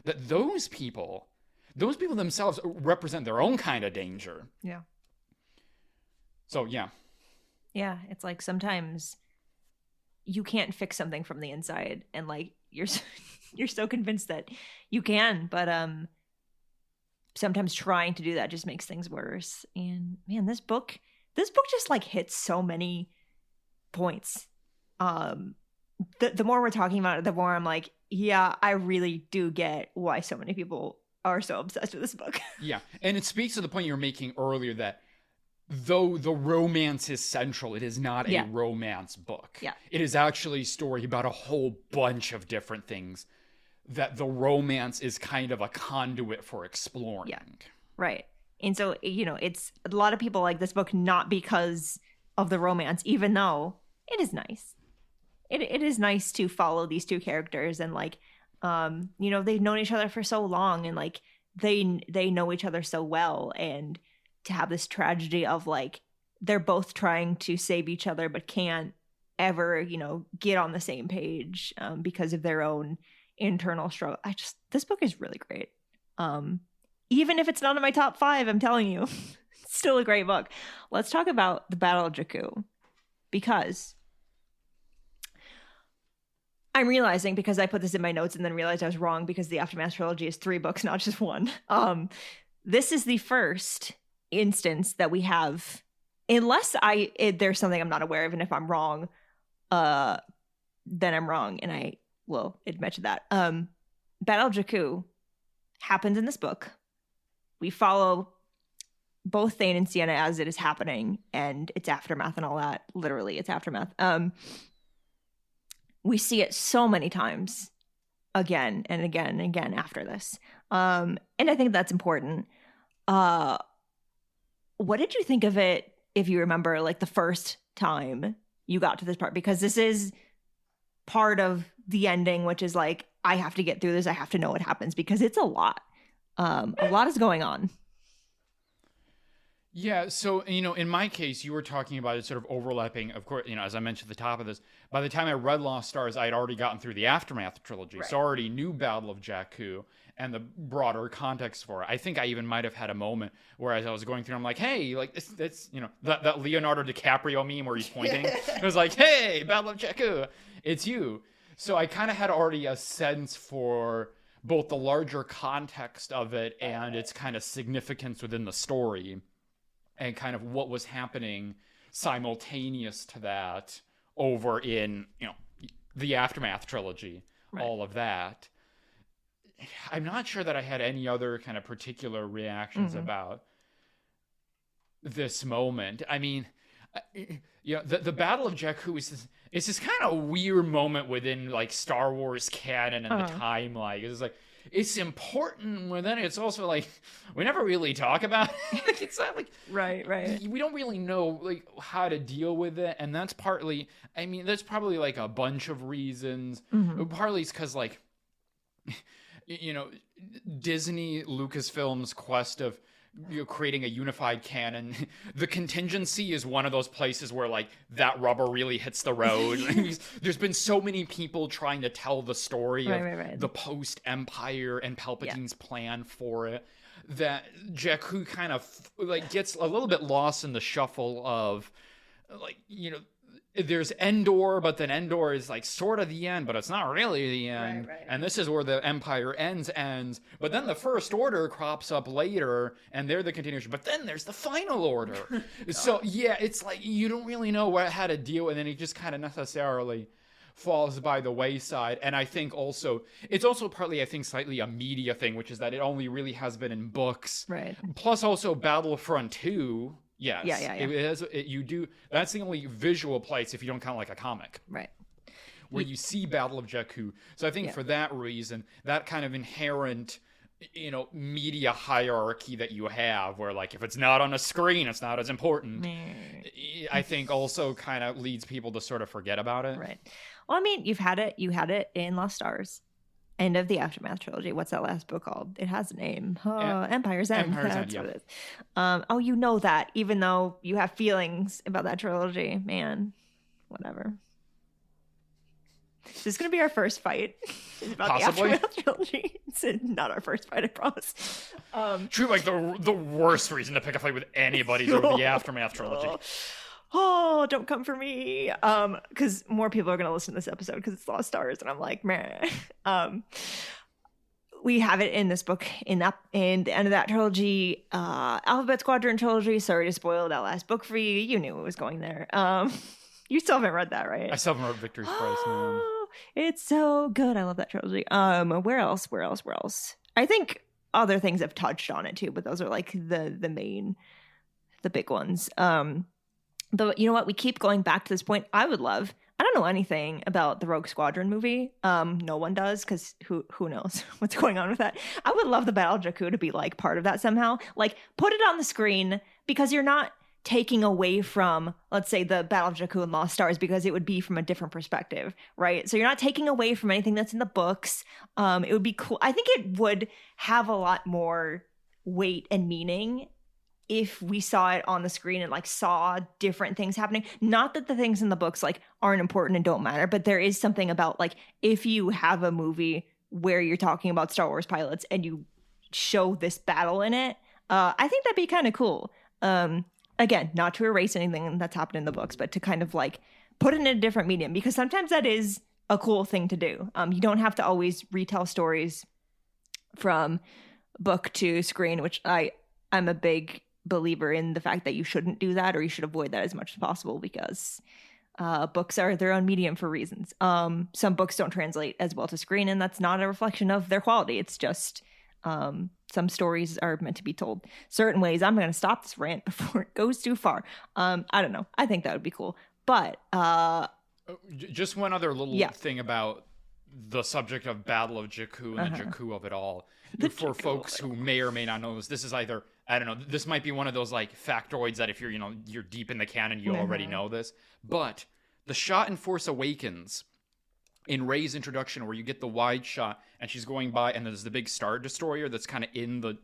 B: That those people themselves represent their own kind of danger.
C: Yeah.
B: So, yeah.
C: Yeah, it's like sometimes you can't fix something from the inside, and like you're so convinced that you can, but sometimes trying to do that just makes things worse. And man, this book just like hits so many points. The more we're talking about it, the more I'm like, yeah, I really do get why so many people are so obsessed with this book.
B: Yeah, and it speaks to the point you were making earlier that though the romance is central, it is not a
C: Yeah.
B: romance book.
C: Yeah.
B: It is actually a story about a whole bunch of different things that the romance is kind of a conduit for exploring.
C: Yeah. Right. And so, it's a lot of people like this book not because of the romance, even though it is nice. It is nice to follow these two characters and like, they've known each other for so long and like they know each other so well, and to have this tragedy of like they're both trying to save each other but can't ever, get on the same page because of their own internal struggle. This book is really great. Even if it's not in my top 5, I'm telling you, it's still a great book. Let's talk about the Battle of Jakku, because I'm realizing, because I put this in my notes and then realized I was wrong, because the Aftermath trilogy is 3 books, not just 1. This is the first instance that we have, unless there's something I'm not aware of, and if I'm wrong, then I'm wrong, and I will admit to that. Battle of Jakku happens in this book. We follow both Thane and Sienna as it is happening, and its aftermath and all that. Literally, it's aftermath. We see it so many times, again and again and again after this. And I think that's important. What did you think of it, if you remember, like the first time you got to this part? Because this is part of the ending, which is like, I have to get through this. I have to know what happens, because it's a lot. A lot is going on.
B: Yeah, so, in my case, you were talking about it sort of overlapping, of course, as I mentioned at the top of this, by the time I read Lost Stars, I had already gotten through the Aftermath trilogy,
C: Right.
B: so I already knew Battle of Jakku and the broader context for it. I think I even might have had a moment where, as I was going through, I'm like, hey, like, it's that Leonardo DiCaprio meme where he's pointing. It was like, hey, Battle of Jakku, it's you. So I kind of had already a sense for both the larger context of it and its kind of significance within the story, and kind of what was happening simultaneous to that over in, the Aftermath trilogy,
C: Right.
B: all of that. I'm not sure that I had any other kind of particular reactions about this moment. I mean, the Battle of Jakku is this kind of weird moment within like Star Wars canon and the timeline. It's like, it's important, but then it's also like, we never really talk about it. It's not like,
C: Right.
B: we don't really know like how to deal with it, and that's partly, there's probably like a bunch of reasons. Partly it's because like, Disney, Lucasfilm's quest of creating a unified canon, the contingency is one of those places where like that rubber really hits the road. There's been so many people trying to tell the story of the post-Empire and Palpatine's plan for it, that Jakku kind of like gets a little bit lost in the shuffle of like, there's Endor, but then Endor is like sort of the end, but it's not really the end.
C: Right.
B: And this is where the Empire ends. But then the First Order crops up later, and they're the continuation. But then there's the Final Order. So yeah, it's like you don't really know how to deal, and then it just kind of necessarily falls by the wayside. And I think it's also partly, I think, slightly a media thing, which is that it only really has been in books.
C: Right.
B: Plus also Battlefront 2. Yes.
C: Yeah.
B: You do. That's the only visual place, if you don't count like a comic,
C: Right.
B: where you see Battle of Jakku. So I think for that reason, that kind of inherent, media hierarchy that you have, where like if it's not on a screen, it's not as important. I think also kind of leads people to sort of forget about it.
C: Right. Well, you had it in Lost Stars. End of the Aftermath trilogy. What's that last book called? It has a name. Empire's End. That's what it is. You know that, even though you have feelings about that trilogy. Man, whatever. This is going to be our first fight. It's about
B: Possibly.
C: the Aftermath trilogy. It's not our first fight, I promise.
B: True, like the worst reason to pick a fight with anybody is over the Aftermath trilogy.
C: Oh, don't come for me. Because more people are going to listen to this episode because it's Lost Stars, and I'm like, meh. We have it in this book, in the end of that trilogy, Alphabet Squadron trilogy. Sorry to spoil that last book for you. You knew it was going there. You still haven't read that, right?
B: I still haven't read Victory's Price, man.
C: It's so good. I love that trilogy. Where else? I think other things have touched on it too, but those are like the main the big ones. But you know what? We keep going back to this point. I don't know anything about the Rogue Squadron movie. No one does, because who knows what's going on with that. I would love the Battle of Jakku to be like part of that somehow. Like, put it on the screen, because you're not taking away from, let's say, the Battle of Jakku and Lost Stars, because it would be from a different perspective, right? So you're not taking away from anything that's in the books. It would be cool. I think it would have a lot more weight and meaning if we saw it on the screen and like saw different things happening. Not that the things in the books like aren't important and don't matter, but there is something about like, if you have a movie where you're talking about Star Wars pilots and you show this battle in it, I think that'd be kind of cool. Again, not to erase anything that's happened in the books, but to kind of like put it in a different medium, because sometimes that is a cool thing to do. You don't have to always retell stories from book to screen, which I'm a big believer in the fact that you shouldn't do that, or you should avoid that as much as possible, because books are their own medium for reasons. Some books don't translate as well to screen, and that's not a reflection of their quality. It's just some stories are meant to be told certain ways. I'm going to stop this rant before it goes too far. I don't know. I think that would be cool. But
B: just one other little thing about the subject of Battle of Jakku and the Jakku of it all. For folks who may or may not know this is either, I don't know, this might be one of those like factoids that if you're deep in the canon, you already know this. But the shot in Force Awakens, in Rey's introduction, where you get the wide shot and she's going by and there's the big Star Destroyer that's kind of in the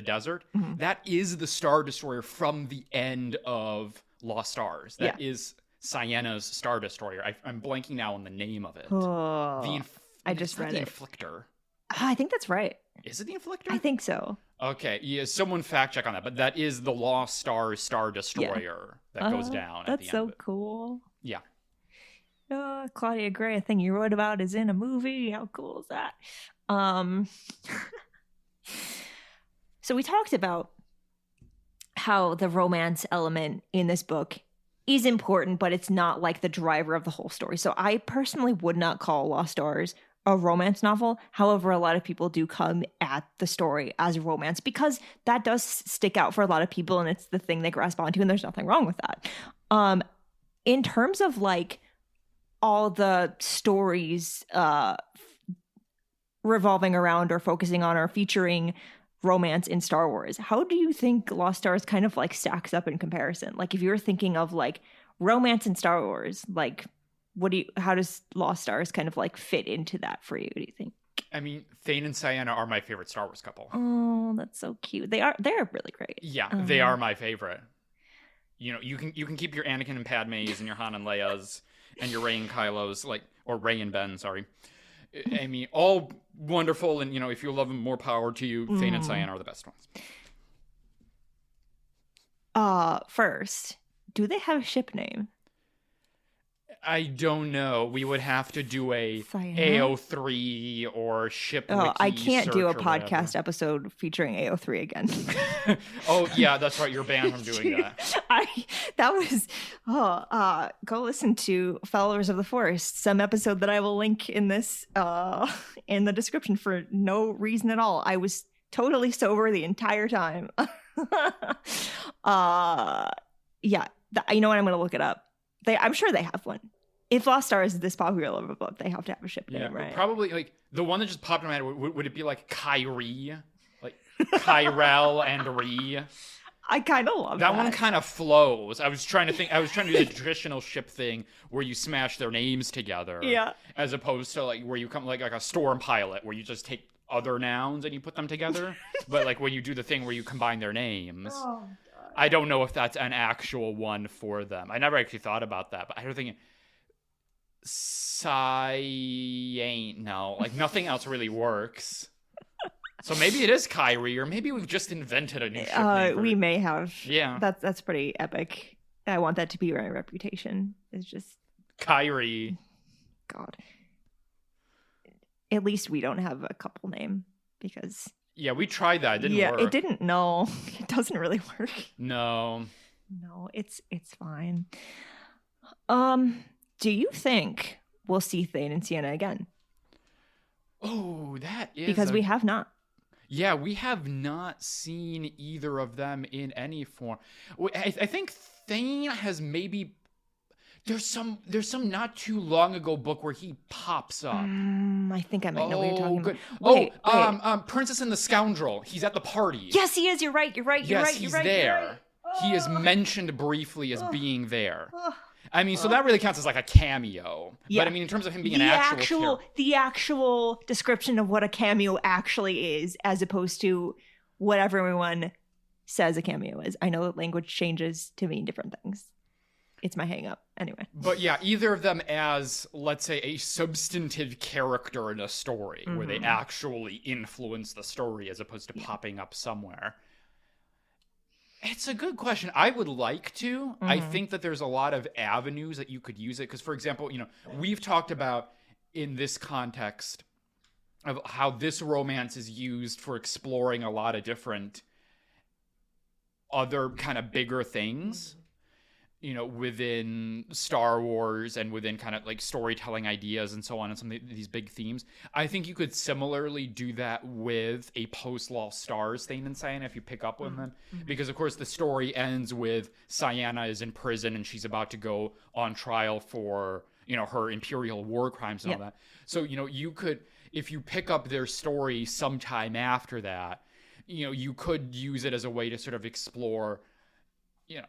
B: desert, that is the Star Destroyer from the end of Lost Stars. That is Ciena's Star Destroyer. I'm blanking now on the name of it.
C: I just read
B: the
C: it.
B: Inflictor.
C: I think that's right.
B: Is it the Inflictor?
C: I think so.
B: Okay, yeah, someone fact check on that, but that is the Lost Stars Star Destroyer that goes down at the end.
C: That's so cool.
B: Yeah.
C: Claudia Gray, a thing you wrote about, is in a movie. How cool is that? So we talked about how the romance element in this book is important, but it's not like the driver of the whole story. So I personally would not call Lost Stars a romance novel. However, a lot of people do come at the story as a romance, because that does stick out for a lot of people, and it's the thing they grasp onto, and there's nothing wrong with that. In terms of like all the stories revolving around or focusing on or featuring romance in Star Wars, how do you think Lost Stars kind of like stacks up in comparison? Like, if you're thinking of like romance in Star Wars, like how does Lost Stars kind of like fit into that for you, do you think?
B: I mean, Thane and Ciena are my favorite Star Wars couple.
C: Oh, that's so cute. They're really great.
B: Yeah, they are my favorite. You know, you can keep your Anakin and Padmes and your Han and Leia's and your Rey and Kylo's, like, or Rey and Ben, sorry. I mean, all wonderful, and if you love them, more power to you. Thane and Ciena are the best ones.
C: First, do they have a ship name?
B: I don't know. We would have to do a AO3 or ship.
C: Oh, I can't do a
B: whatever.
C: podcast episode featuring AO3 again.
B: Oh yeah, that's right. You're banned from doing that.
C: Go listen to Followers of the Forest, some episode that I will link in this in the description for no reason at all. I was totally sober the entire time. Yeah, you know what? I'm going to look it up. I'm sure they have one. If Lost Stars is this popular of a book, they have to have a ship name, right?
B: Probably, like, the one that just popped in my head, would it be like Kyrie? Like Kyrell and Ree?
C: I kind of love that.
B: That one kind of flows. I was trying to do the traditional ship thing where you smash their names together.
C: Yeah.
B: As opposed to like where you come like a storm pilot where you just take other nouns and you put them together. But like when you do the thing where you combine their names. Oh. I don't know if that's an actual one for them. I never actually thought about that, but I don't think like nothing else really works. So maybe it is Kyrie, or maybe we've just invented a new ship name.
C: We may have.
B: Yeah.
C: That's pretty epic. I want that to be my reputation. It's just
B: Kyrie.
C: God. At least we don't have a couple name, because
B: yeah, we tried that. It didn't work.
C: It didn't. No, it doesn't really work.
B: No,
C: it's fine. Do you think we'll see Thane and Ciena again?
B: Oh, that is
C: because we have not.
B: Yeah, we have not seen either of them in any form. I think Thane has maybe. There's some not too long ago book where he pops up.
C: I think I might know what you're talking
B: Good.
C: about. Wait.
B: Princess and the Scoundrel. He's at the party.
C: Yes, he is. You're right.
B: He's there. He is mentioned briefly as being there. I mean, so that really counts as like a cameo. Yeah. But I mean, in terms of him being
C: the actual description of what a cameo actually is, as opposed to what everyone says a cameo is. I know that language changes to mean different things. It's my hang up. Anyway.
B: But yeah, either of them as, let's say, a substantive character in a story where they actually influence the story as opposed to popping up somewhere. It's a good question. I would like to. I think that there's a lot of avenues that you could use it. Because, for example, we've talked about in this context of how this romance is used for exploring a lot of different other kind of bigger things, within Star Wars and within kind of like storytelling ideas and so on and some of these big themes. I think you could similarly do that with a post-Lost Stars Thane and Cyana if you pick up with them. Because, of course, the story ends with Cyana is in prison and she's about to go on trial for, her Imperial war crimes and all that. So, you could, if you pick up their story sometime after that, you could use it as a way to sort of explore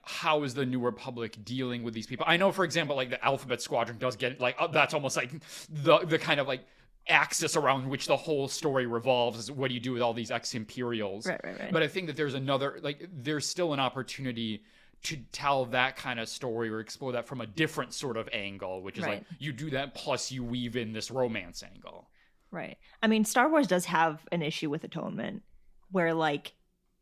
B: how is the New Republic dealing with these people? I know, for example, like the Alphabet Squadron does get that's almost like the kind of like axis around which the whole story revolves is what do you do with all these ex-Imperials?
C: Right.
B: But I think that there's still an opportunity to tell that kind of story or explore that from a different sort of angle, which is like you do that plus you weave in this romance angle.
C: Right. I mean, Star Wars does have an issue with atonement where like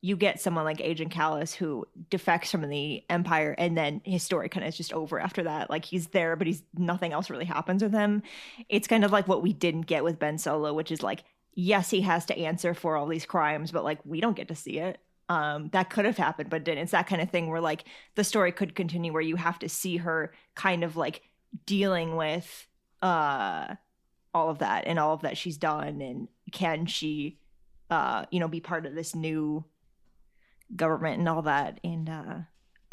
C: you get someone like Agent Kallus who defects from the Empire and then his story kind of is just over after that. Like he's there, but nothing else really happens with him. It's kind of like what we didn't get with Ben Solo, which is like, yes, he has to answer for all these crimes, but like we don't get to see it. That could have happened, but didn't. It's that kind of thing where like the story could continue where you have to see her kind of like dealing with all of that and all of that she's done, and can she be part of this new government and all that. And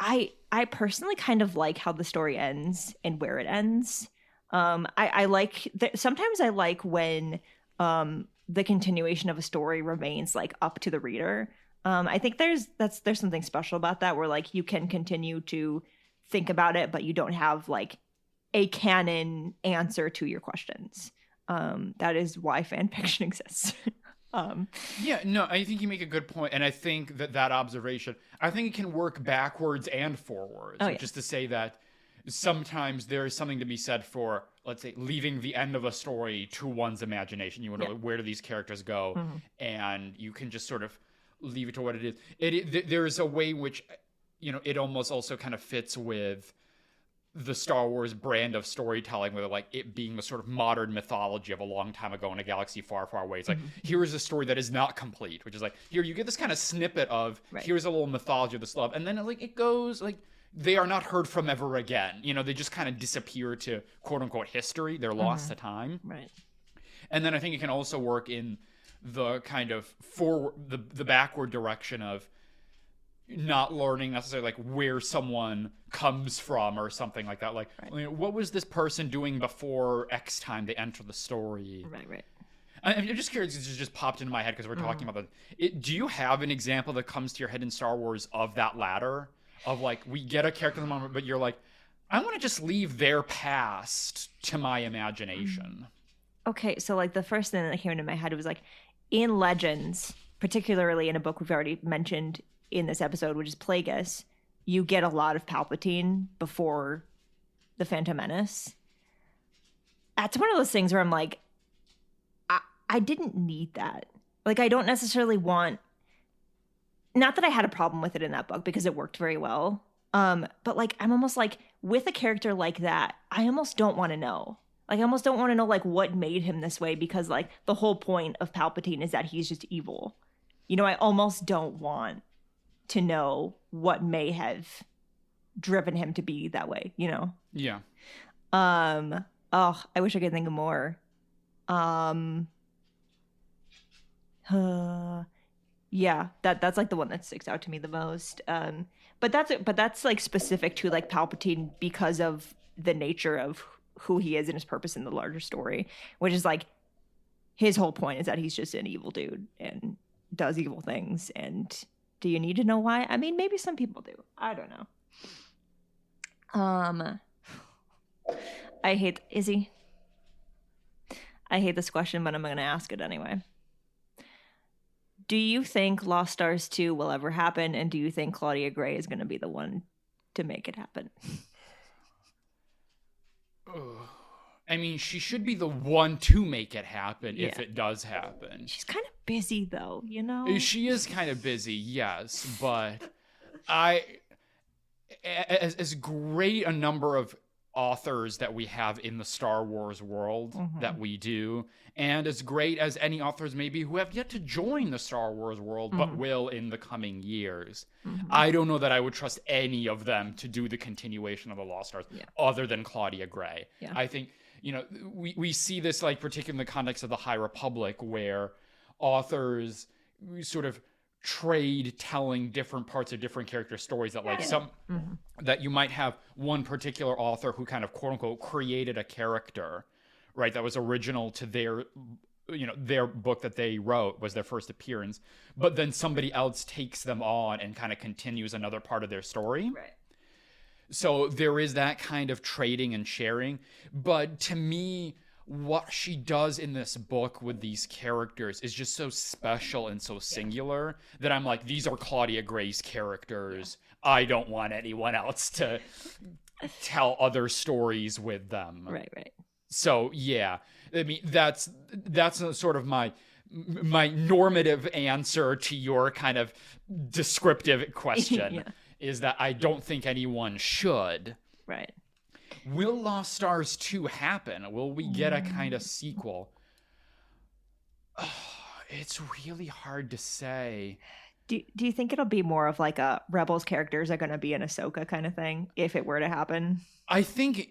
C: I personally kind of like how the story ends and where it ends. I like sometimes I like when the continuation of a story remains like up to the reader. I think there's something special about that where like you can continue to think about it, but you don't have like a canon answer to your questions. That is why fan fiction exists.
B: I think you make a good point, and I think that observation, I think it can work backwards and forwards, which is to say that sometimes there is something to be said for, let's say, leaving the end of a story to one's imagination. You wonder where do these characters go, and you can just sort of leave it to what it is. There is a way which, it almost also kind of fits with the Star Wars brand of storytelling, with like it being the sort of modern mythology of a long time ago in a galaxy far, far away. It's like, here is a story that is not complete, which is like, here you get this kind of snippet of, here's a little mythology of this love. And then like it goes like, they are not heard from ever again. They just kind of disappear to quote unquote history. They're lost to time.
C: Right.
B: And then I think it can also work in the kind of forward, the backward direction of not learning necessarily like where someone comes from or something like that. Like, what was this person doing before X time they enter the story?
C: Right.
B: I'm just curious. It just popped into my head because we're talking about that. Do you have an example that comes to your head in Star Wars of that ladder? Of like, we get a character in the moment, but you're like, I want to just leave their past to my imagination.
C: Okay, so like the first thing that came into my head was like, in Legends, particularly in a book we've already mentioned in this episode, which is Plagueis, you get a lot of Palpatine before the Phantom Menace. That's one of those things where I'm like, I didn't need that. Like, I don't necessarily want, not that I had a problem with it in that book because it worked very well. But like, I'm almost like, with a character like that, I almost don't want to know. Like, I almost don't want to know like what made him this way, because like the whole point of Palpatine is that he's just evil. I almost don't want to know what may have driven him to be that way, Yeah. Oh, I wish I could think of more. Yeah, that's like the one that sticks out to me the most. But that's like specific to like Palpatine because of the nature of who he is and his purpose in the larger story, which is like his whole point is that he's just an evil dude and does evil things. And do you need to know why? I mean, maybe some people do. I don't know. I hate Izzy. I hate this question, but I'm going to ask it anyway. Do you think Lost Stars 2 will ever happen? And do you think Claudia Gray is going to be the one to make it happen?
B: I mean, she should be the one to make it happen if it does happen.
C: She's kind of busy, though, you know?
B: She is kind of busy, yes. But as great a number of authors that we have in the Star Wars world that we do, and as great as any authors maybe who have yet to join the Star Wars world but will in the coming years, I don't know that I would trust any of them to do the continuation of the Lost Stars other than Claudia Gray. I think, you know, we see this like particularly in the context of the High Republic, where authors sort of trade telling different parts of different character stories, that like that you might have one particular author who kind of quote unquote created a character, right, that was original to their, you know, their book that they wrote was their first appearance, but then somebody else takes them on and kind of continues another part of their story.
C: Right.
B: So there is that kind of trading and sharing. But to me, what she does in this book with these characters is just so special and so singular that I'm like, these are Claudia Gray's characters. I don't want anyone else to tell other stories with them.
C: Right.
B: So yeah, I mean, that's sort of my normative answer to your kind of descriptive question. Is that I don't think anyone should.
C: Right.
B: Will Lost Stars 2 happen? Will we get a kind of sequel? Oh, it's really hard to say.
C: Do you think it'll be more of like a Rebels characters are going to be in Ahsoka kind of thing if it were to happen?
B: I think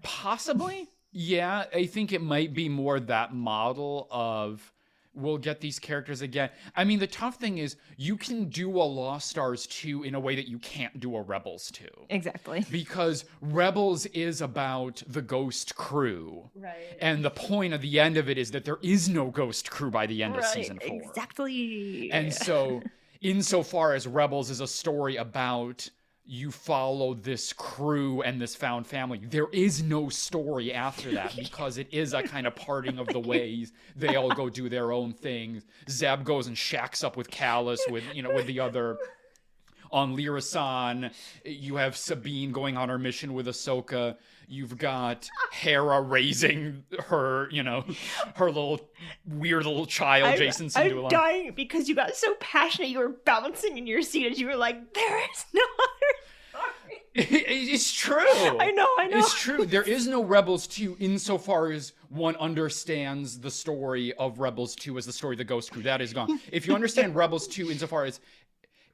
C: possibly.
B: Yeah, I think it might be more that model of we'll get these characters again. I mean, the tough thing is you can do a Lost Stars 2 in a way that you can't do a Rebels 2.
C: Exactly.
B: Because Rebels is about the Ghost Crew.
C: Right.
B: And the point of the end of it is that there is no Ghost Crew by the end of season 4.
C: Exactly.
B: And so, insofar as Rebels is a story about you follow this crew and this found family, there is no story after that because it is a kind of parting of the ways. They all go do their own things. Zeb goes and shacks up with Callus, with the other. On Lyrasan, you have Sabine going on her mission with Ahsoka. You've got Hera raising her, her little weird little child, Jason Syndulla.
C: I'm dying because you got so passionate. You were bouncing in your seat as you were like, there is no other story.
B: It's true.
C: I know.
B: It's true. There is no Rebels 2 insofar as one understands the story of Rebels 2 as the story of the Ghost Crew. That is gone. If you understand Rebels 2 insofar as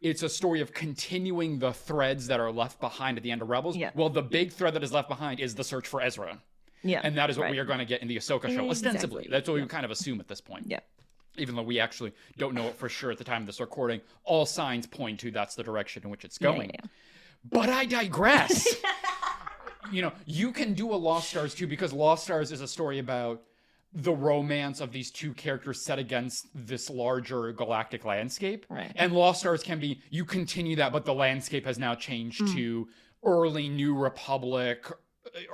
B: it's a story of continuing the threads that are left behind at the end of Rebels. Yeah. Well, the big thread that is left behind is the search for Ezra. Yeah. And that is what we are going to get in the Ahsoka show, ostensibly. That's what we kind of assume at this point. Yeah. Even though we actually don't know it for sure at the time of this recording, all signs point to that's the direction in which it's going. Yeah. But I digress. You can do a Lost Stars 2 because Lost Stars is a story about the romance of these two characters set against this larger galactic landscape. Right. And Lost Stars can be, you continue that, but the landscape has now changed to early New Republic,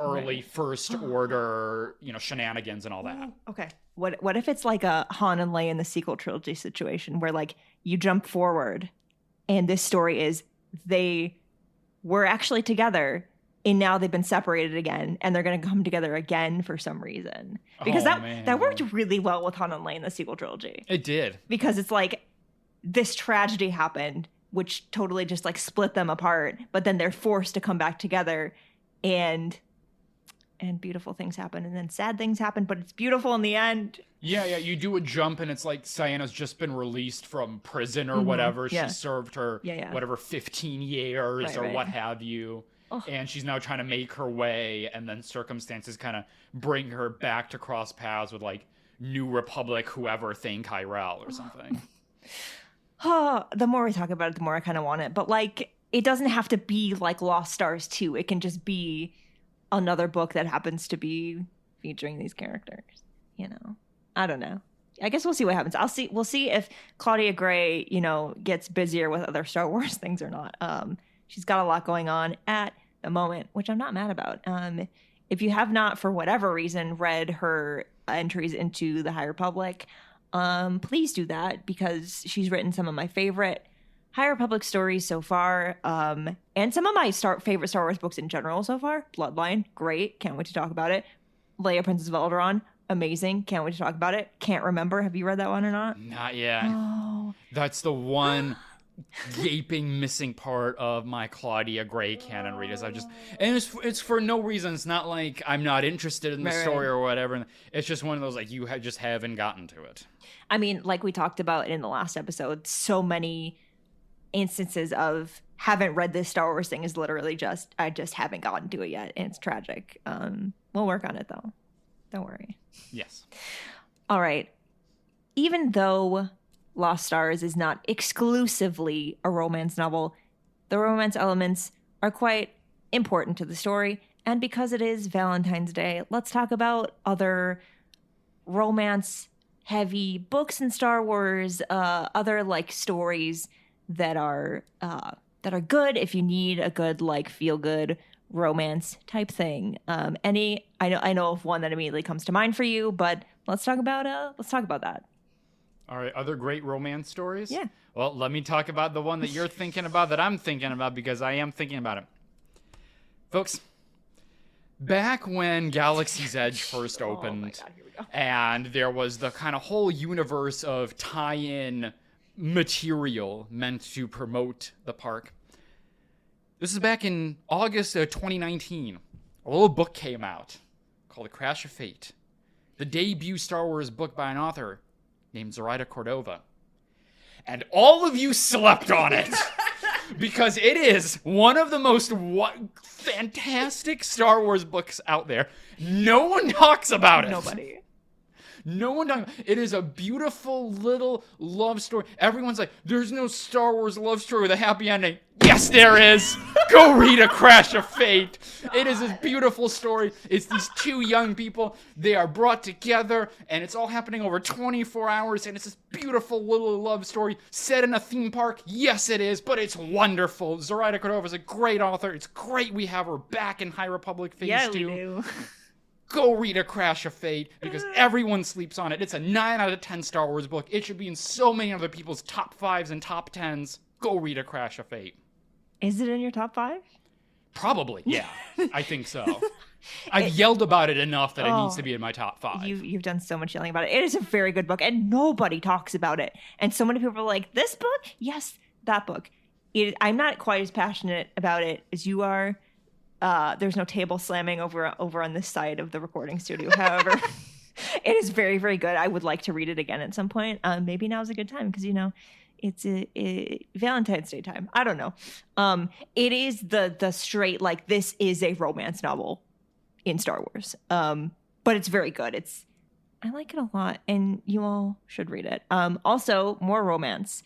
B: early First Order, shenanigans and all that.
C: Okay. What if it's like a Han and Leia in the sequel trilogy situation where like you jump forward and this story is they were actually together and now they've been separated again, and they're going to come together again for some reason. Because that worked really well with Han and Leia in the sequel trilogy.
B: It did.
C: Because it's like this tragedy happened, which totally just like split them apart, but then they're forced to come back together, and beautiful things happen, and then sad things happen, but it's beautiful in the end.
B: Yeah, you do a jump, and it's like Sienna's just been released from prison or whatever. Yeah. She served her, whatever, 15 years or what have you. And she's now trying to make her way, and then circumstances kind of bring her back to cross paths with, like, New Republic, whoever, Thane Kyrell or something.
C: The more we talk about it, the more I kind of want it. But like, it doesn't have to be like Lost Stars 2. It can just be another book that happens to be featuring these characters. You know, I don't know. I guess we'll see what happens. We'll see if Claudia Gray, gets busier with other Star Wars things or not. She's got a lot going on at the moment, which I'm not mad about. If you have not, for whatever reason, read her entries into the High Republic, please do that, because she's written some of my favorite High Republic stories so far, and some of my favorite Star Wars books in general so far. Bloodline, great. Can't wait to talk about it. Leia, Princess of Alderaan, amazing. Can't wait to talk about it. Can't remember. Have you read that one or not?
B: Not yet.
C: Oh.
B: That's the one gaping missing part of my Claudia Gray canon readers. And it's for no reason. It's not like I'm not interested in the story or whatever. It's just one of those, like, you just haven't gotten to it.
C: I mean, like we talked about in the last episode, so many instances of haven't read this Star Wars thing is literally just, I just haven't gotten to it yet, and it's tragic. We'll work on it though. Don't worry.
B: Yes.
C: All right. Even though Lost Stars is not exclusively a romance novel, the romance elements are quite important to the story. And because it is Valentine's Day, let's talk about other romance-heavy books in Star Wars, other like stories that are good if you need a good like feel-good romance type thing. I know of one that immediately comes to mind for you, but let's talk about that.
B: All right, other great romance stories?
C: Yeah.
B: Well, let me talk about the one that you're thinking about, that I'm thinking about, because I am thinking about it. Folks, back when Galaxy's Edge first opened,
C: oh my God, here we go.
B: And there was the kind of whole universe of tie-in material meant to promote the park. This is back in August of 2019. A little book came out called A Crash of Fate, the debut Star Wars book by an author named Zoraida Cordova. And all of you slept on it because it is one of the most fantastic Star Wars books out there. No one talks about it.
C: Nobody.
B: No one talks. It is a beautiful little love story. Everyone's like, there's no Star Wars love story with a happy ending. Yes, there is. Go read A Crash of Fate. It is this beautiful story. It's these two young people. They are brought together, and it's all happening over 24 hours, and it's this beautiful little love story set in a theme park. Yes, it is, but it's wonderful. Zoraida Cordova is a great author. It's great we have her back in High Republic Phase 2.
C: We do.
B: Go read A Crash of Fate, because everyone sleeps on it. It's a 9 out of 10 Star Wars book. It should be in so many other people's top 5s and top 10s. Go read A Crash of Fate.
C: Is it in your top 5?
B: Probably, yeah. I think so. I've yelled about it enough that it needs to be in my top 5.
C: You've done so much yelling about it. It is a very good book, and nobody talks about it. And so many people are like, this book? Yes, that book. I'm not quite as passionate about it as you are. There's no table slamming over on this side of the recording studio. However, it is very, very good. I would like to read it again at some point. Maybe now's a good time because, it's a Valentine's Day time. I don't know. It is the straight, like, this is a romance novel in Star Wars. But it's very good. I like it a lot, and you all should read it. Also, more romance.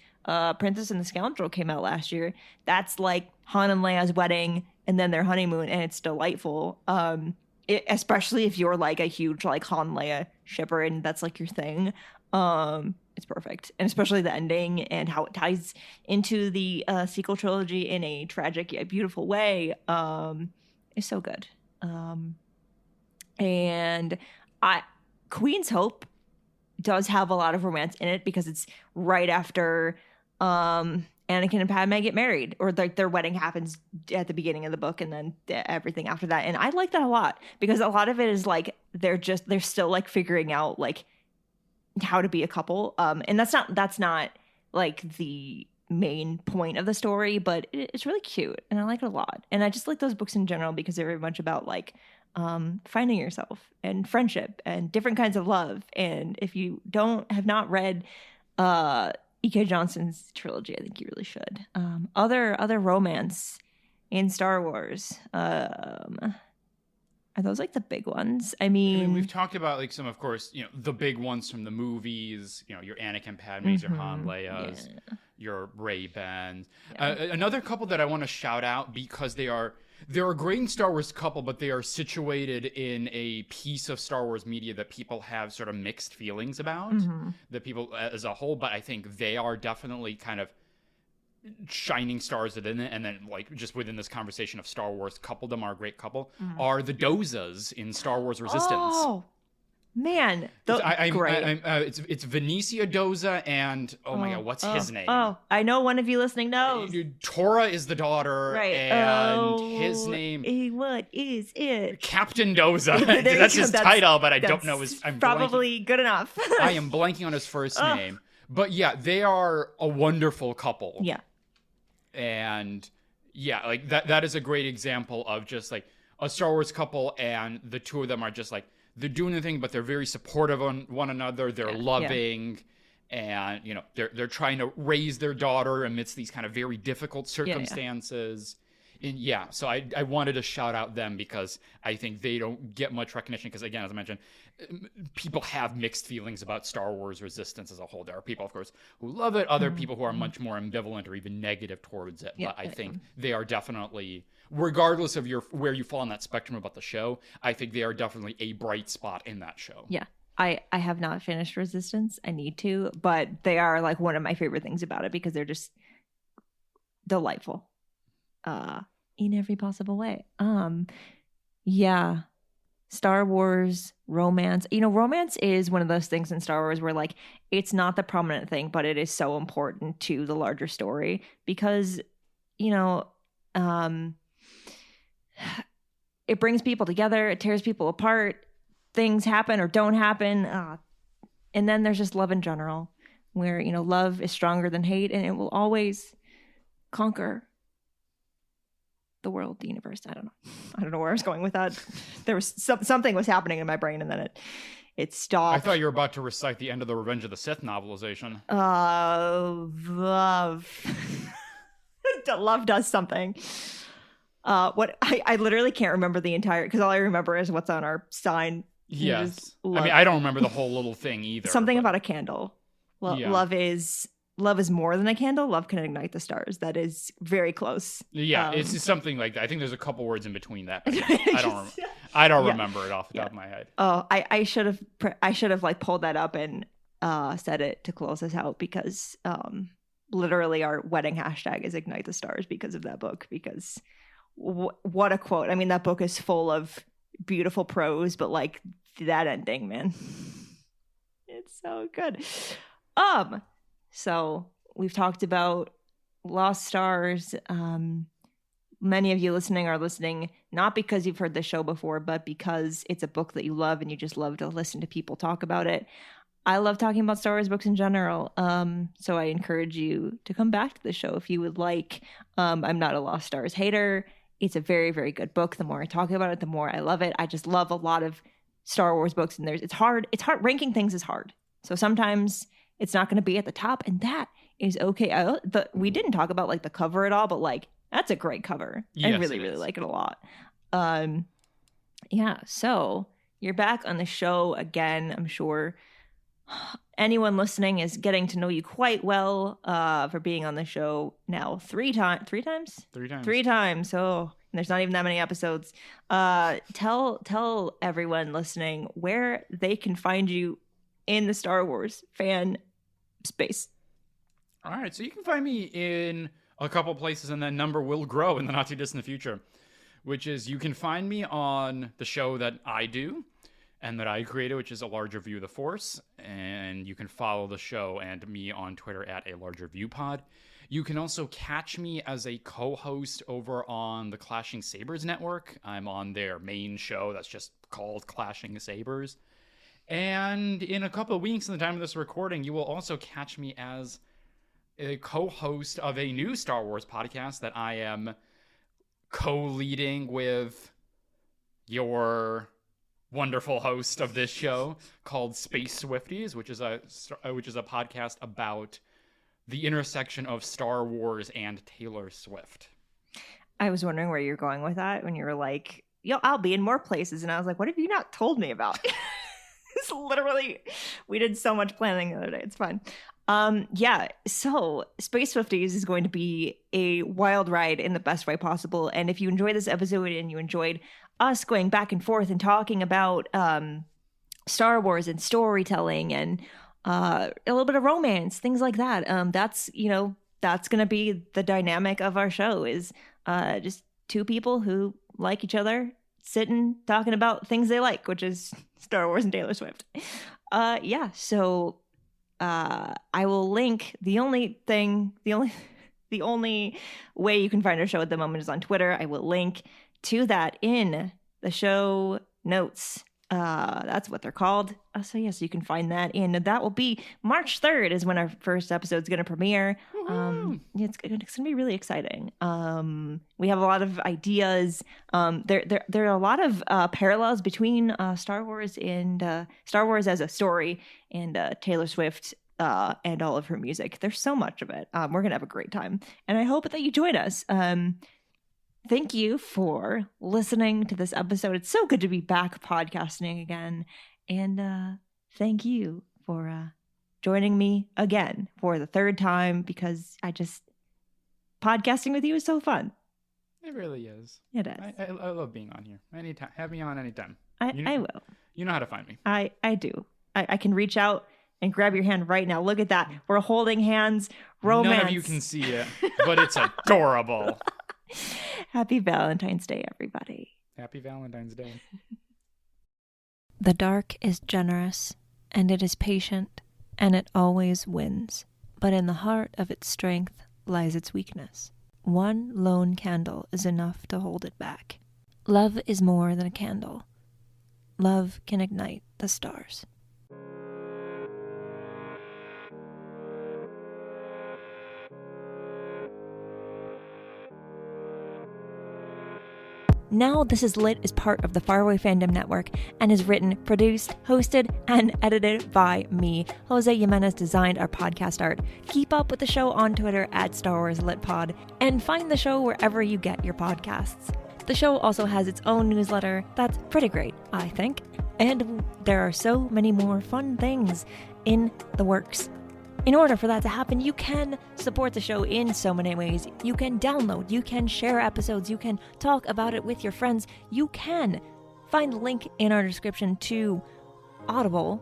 C: Princess and the Scoundrel came out last year. That's like Han and Leia's wedding and then their honeymoon, and it's delightful. Especially if you're like a huge like Han Leia shipper and that's like your thing. It's perfect, and especially the ending and how it ties into the sequel trilogy in a tragic yet beautiful way is so good. And Queen's Hope does have a lot of romance in it because it's right after Anakin and Padme get married, or like their wedding happens at the beginning of the book and then everything after that. And I like that a lot because a lot of it is like they're still like figuring out like how to be a couple. And that's not like the main point of the story, but it's really cute and I like it a lot. And I just like those books in general because they're very much about like finding yourself and friendship and different kinds of love. And if you have not read E.K. Johnson's trilogy, I think you really should. Other romance in Star Wars. Are those like the big ones? I mean,
B: we've talked about like some, of course, the big ones from the movies, your Anakin Padme's, your Han Leia's. your Ray-Bans. Another couple that I want to shout out because they're a great Star Wars couple, but they are situated in a piece of Star Wars media that people have sort of mixed feelings about, the people as a whole, but I think they are definitely kind of shining stars within it. And then like just within this conversation of Star Wars coupledom, our great couple, are the Dozas in Star Wars Resistance.
C: Oh, man. Great.
B: It's Venetia Doza and, oh my God, what's his name?
C: Oh, I know one of you listening knows.
B: Tora is the daughter,
C: right?
B: And his name.
C: What is it?
B: Captain Doza. That's his title, but I don't know his. I'm
C: probably good enough.
B: I am blanking on his first name, but yeah, they are a wonderful couple.
C: Yeah,
B: and yeah, like that is a great example of just like a Star Wars couple, and the two of them are just like. They're doing the thing, but they're very supportive on one another. They're loving, and you know they're trying to raise their daughter amidst these kind of very difficult circumstances. And so I wanted to shout out them because I think they don't get much recognition. Because again, as I mentioned, people have mixed feelings about Star Wars Resistance as a whole. There are people, of course, who love it. Other people who are much more ambivalent or even negative towards it. But I think they are definitely. Regardless of where you fall on that spectrum about the show, I think they are definitely a bright spot in that show.
C: Yeah. I have not finished Resistance. I need to, but they are like one of my favorite things about it because they're just delightful in every possible way. Yeah. Star Wars romance. You know, romance is one of those things in Star Wars where like it's not the prominent thing, but it is so important to the larger story because, you know, it brings people together, it tears people apart, things happen or don't happen, and then there's just love in general where, you know, love is stronger than hate and it will always conquer the world, the universe. I don't know where I was going with that. There was something was happening in my brain and then it stopped.
B: I thought you were about to recite the end of the Revenge of the Sith novelization.
C: Love does something. What I literally can't remember the entire because all I remember is what's on our sign.
B: Yes, I mean I don't remember the whole little thing either.
C: Something about a candle. Love is more than a candle. Love can ignite the stars. That is very close.
B: Yeah, it's something like that. I think there's a couple words in between that. I don't remember it off the top of my head.
C: Oh, I should have like pulled that up and said it to close us out because literally our wedding hashtag is ignite the stars because of that book because. What a quote. I mean, that book is full of beautiful prose, but like that ending, man. It's so good. So we've talked about Lost Stars. Many of you listening are listening not because you've heard the show before, but because it's a book that you love and you just love to listen to people talk about it. I love talking about Star Wars books in general. So I encourage you to come back to the show if you would like. I'm not a Lost Stars hater. It's a very, very good book. The more I talk about it, the more I love it. I just love a lot of Star Wars books, and it's hard. Ranking things is hard. So sometimes it's not going to be at the top, and that is okay. We didn't talk about like the cover at all, but like that's a great cover. Yes, I really, really like it a lot. Yeah. So you're back on the show again. I'm sure anyone listening is getting to know you quite well for being on the show now three times. Oh, and there's not even that many episodes. Tell everyone listening where they can find you in the Star Wars fan space.
B: All right, so you can find me in a couple places, and that number will grow in the not too distant future, which is you can find me on the show that I do and that I created, which is A Larger View of the Force. And you can follow the show and me on Twitter at A Larger View Pod. You can also catch me as a co-host over on the Clashing Sabers Network. I'm on their main show that's just called Clashing Sabers. And in a couple of weeks, in the time of this recording, you will also catch me as a co-host of a new Star Wars podcast that I am co-leading with your wonderful host of this show called Space Swifties, which is a podcast about the intersection of Star Wars and Taylor Swift.
C: I was wondering where you're going with that when you were like, "Yo, I'll be in more places," and I was like, "What have you not told me about?" It's literally, we did so much planning the other day. It's fun. Yeah, so Space Swifties is going to be a wild ride in the best way possible. And if you enjoyed this episode and you enjoyed us going back and forth and talking about Star Wars and storytelling and a little bit of romance, things like that, that's going to be the dynamic of our show, is just two people who like each other sitting talking about things they like, which is Star Wars and Taylor Swift. So I will link the only way you can find our show at the moment is on Twitter. I will link to that in the show notes. That's what they're called. So you can find that in. That will be March 3rd is when our first episode is going to premiere. It's going to be really exciting. We have a lot of ideas. There are a lot of parallels between Star Wars and Star Wars as a story and Taylor Swift and all of her music. There's so much of it. We're going to have a great time. And I hope that you join us. Thank you for listening to this episode. It's so good to be back podcasting again. And thank you for joining me again for the third time, because podcasting with you is so fun.
B: It really is.
C: It is.
B: I love being on here. Anytime. Have me on anytime.
C: I will.
B: You know how to find me.
C: I do. I can reach out and grab your hand right now. Look at that. We're holding hands. Romance.
B: None of you can see it, but it's adorable.
C: Happy Valentine's Day, everybody.
B: Happy Valentine's Day.
A: The dark is generous, and it is patient, and it always wins. But in the heart of its strength lies its weakness. One lone candle is enough to hold it back. Love is more than a candle. Love can ignite the stars. Now This Is Lit is part of the Faraway Fandom Network and is written, produced, hosted, and edited by me. Jose Jimenez designed our podcast art. Keep up with the show on Twitter at Star Wars Lit Pod, and find the show wherever you get your podcasts. The show also has its own newsletter that's pretty great, I think. And there are so many more fun things in the works. In order for that to happen, you can support the show in so many ways. You can download, you can share episodes, you can talk about it with your friends. You can find the link in our description to Audible,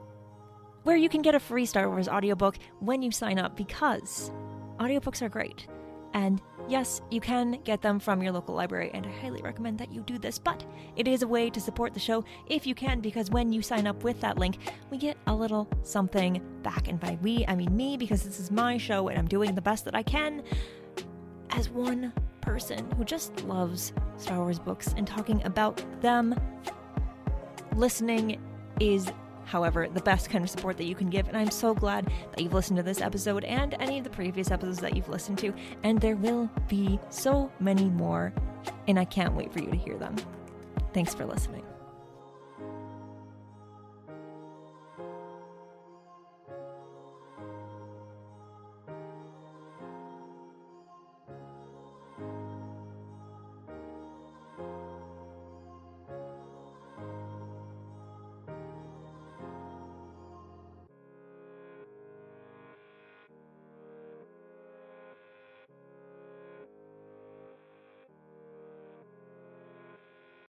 A: where you can get a free Star Wars audiobook when you sign up, because audiobooks are great. And yes, you can get them from your local library, and I highly recommend that you do this, but it is a way to support the show if you can, because when you sign up with that link, we get a little something back. And by we, I mean me, because this is my show and I'm doing the best that I can as one person who just loves Star Wars books and talking about them. Listening is, however, the best kind of support that you can give, and I'm so glad that you've listened to this episode and any of the previous episodes that you've listened to, and there will be so many more, and I can't wait for you to hear them. Thanks for listening.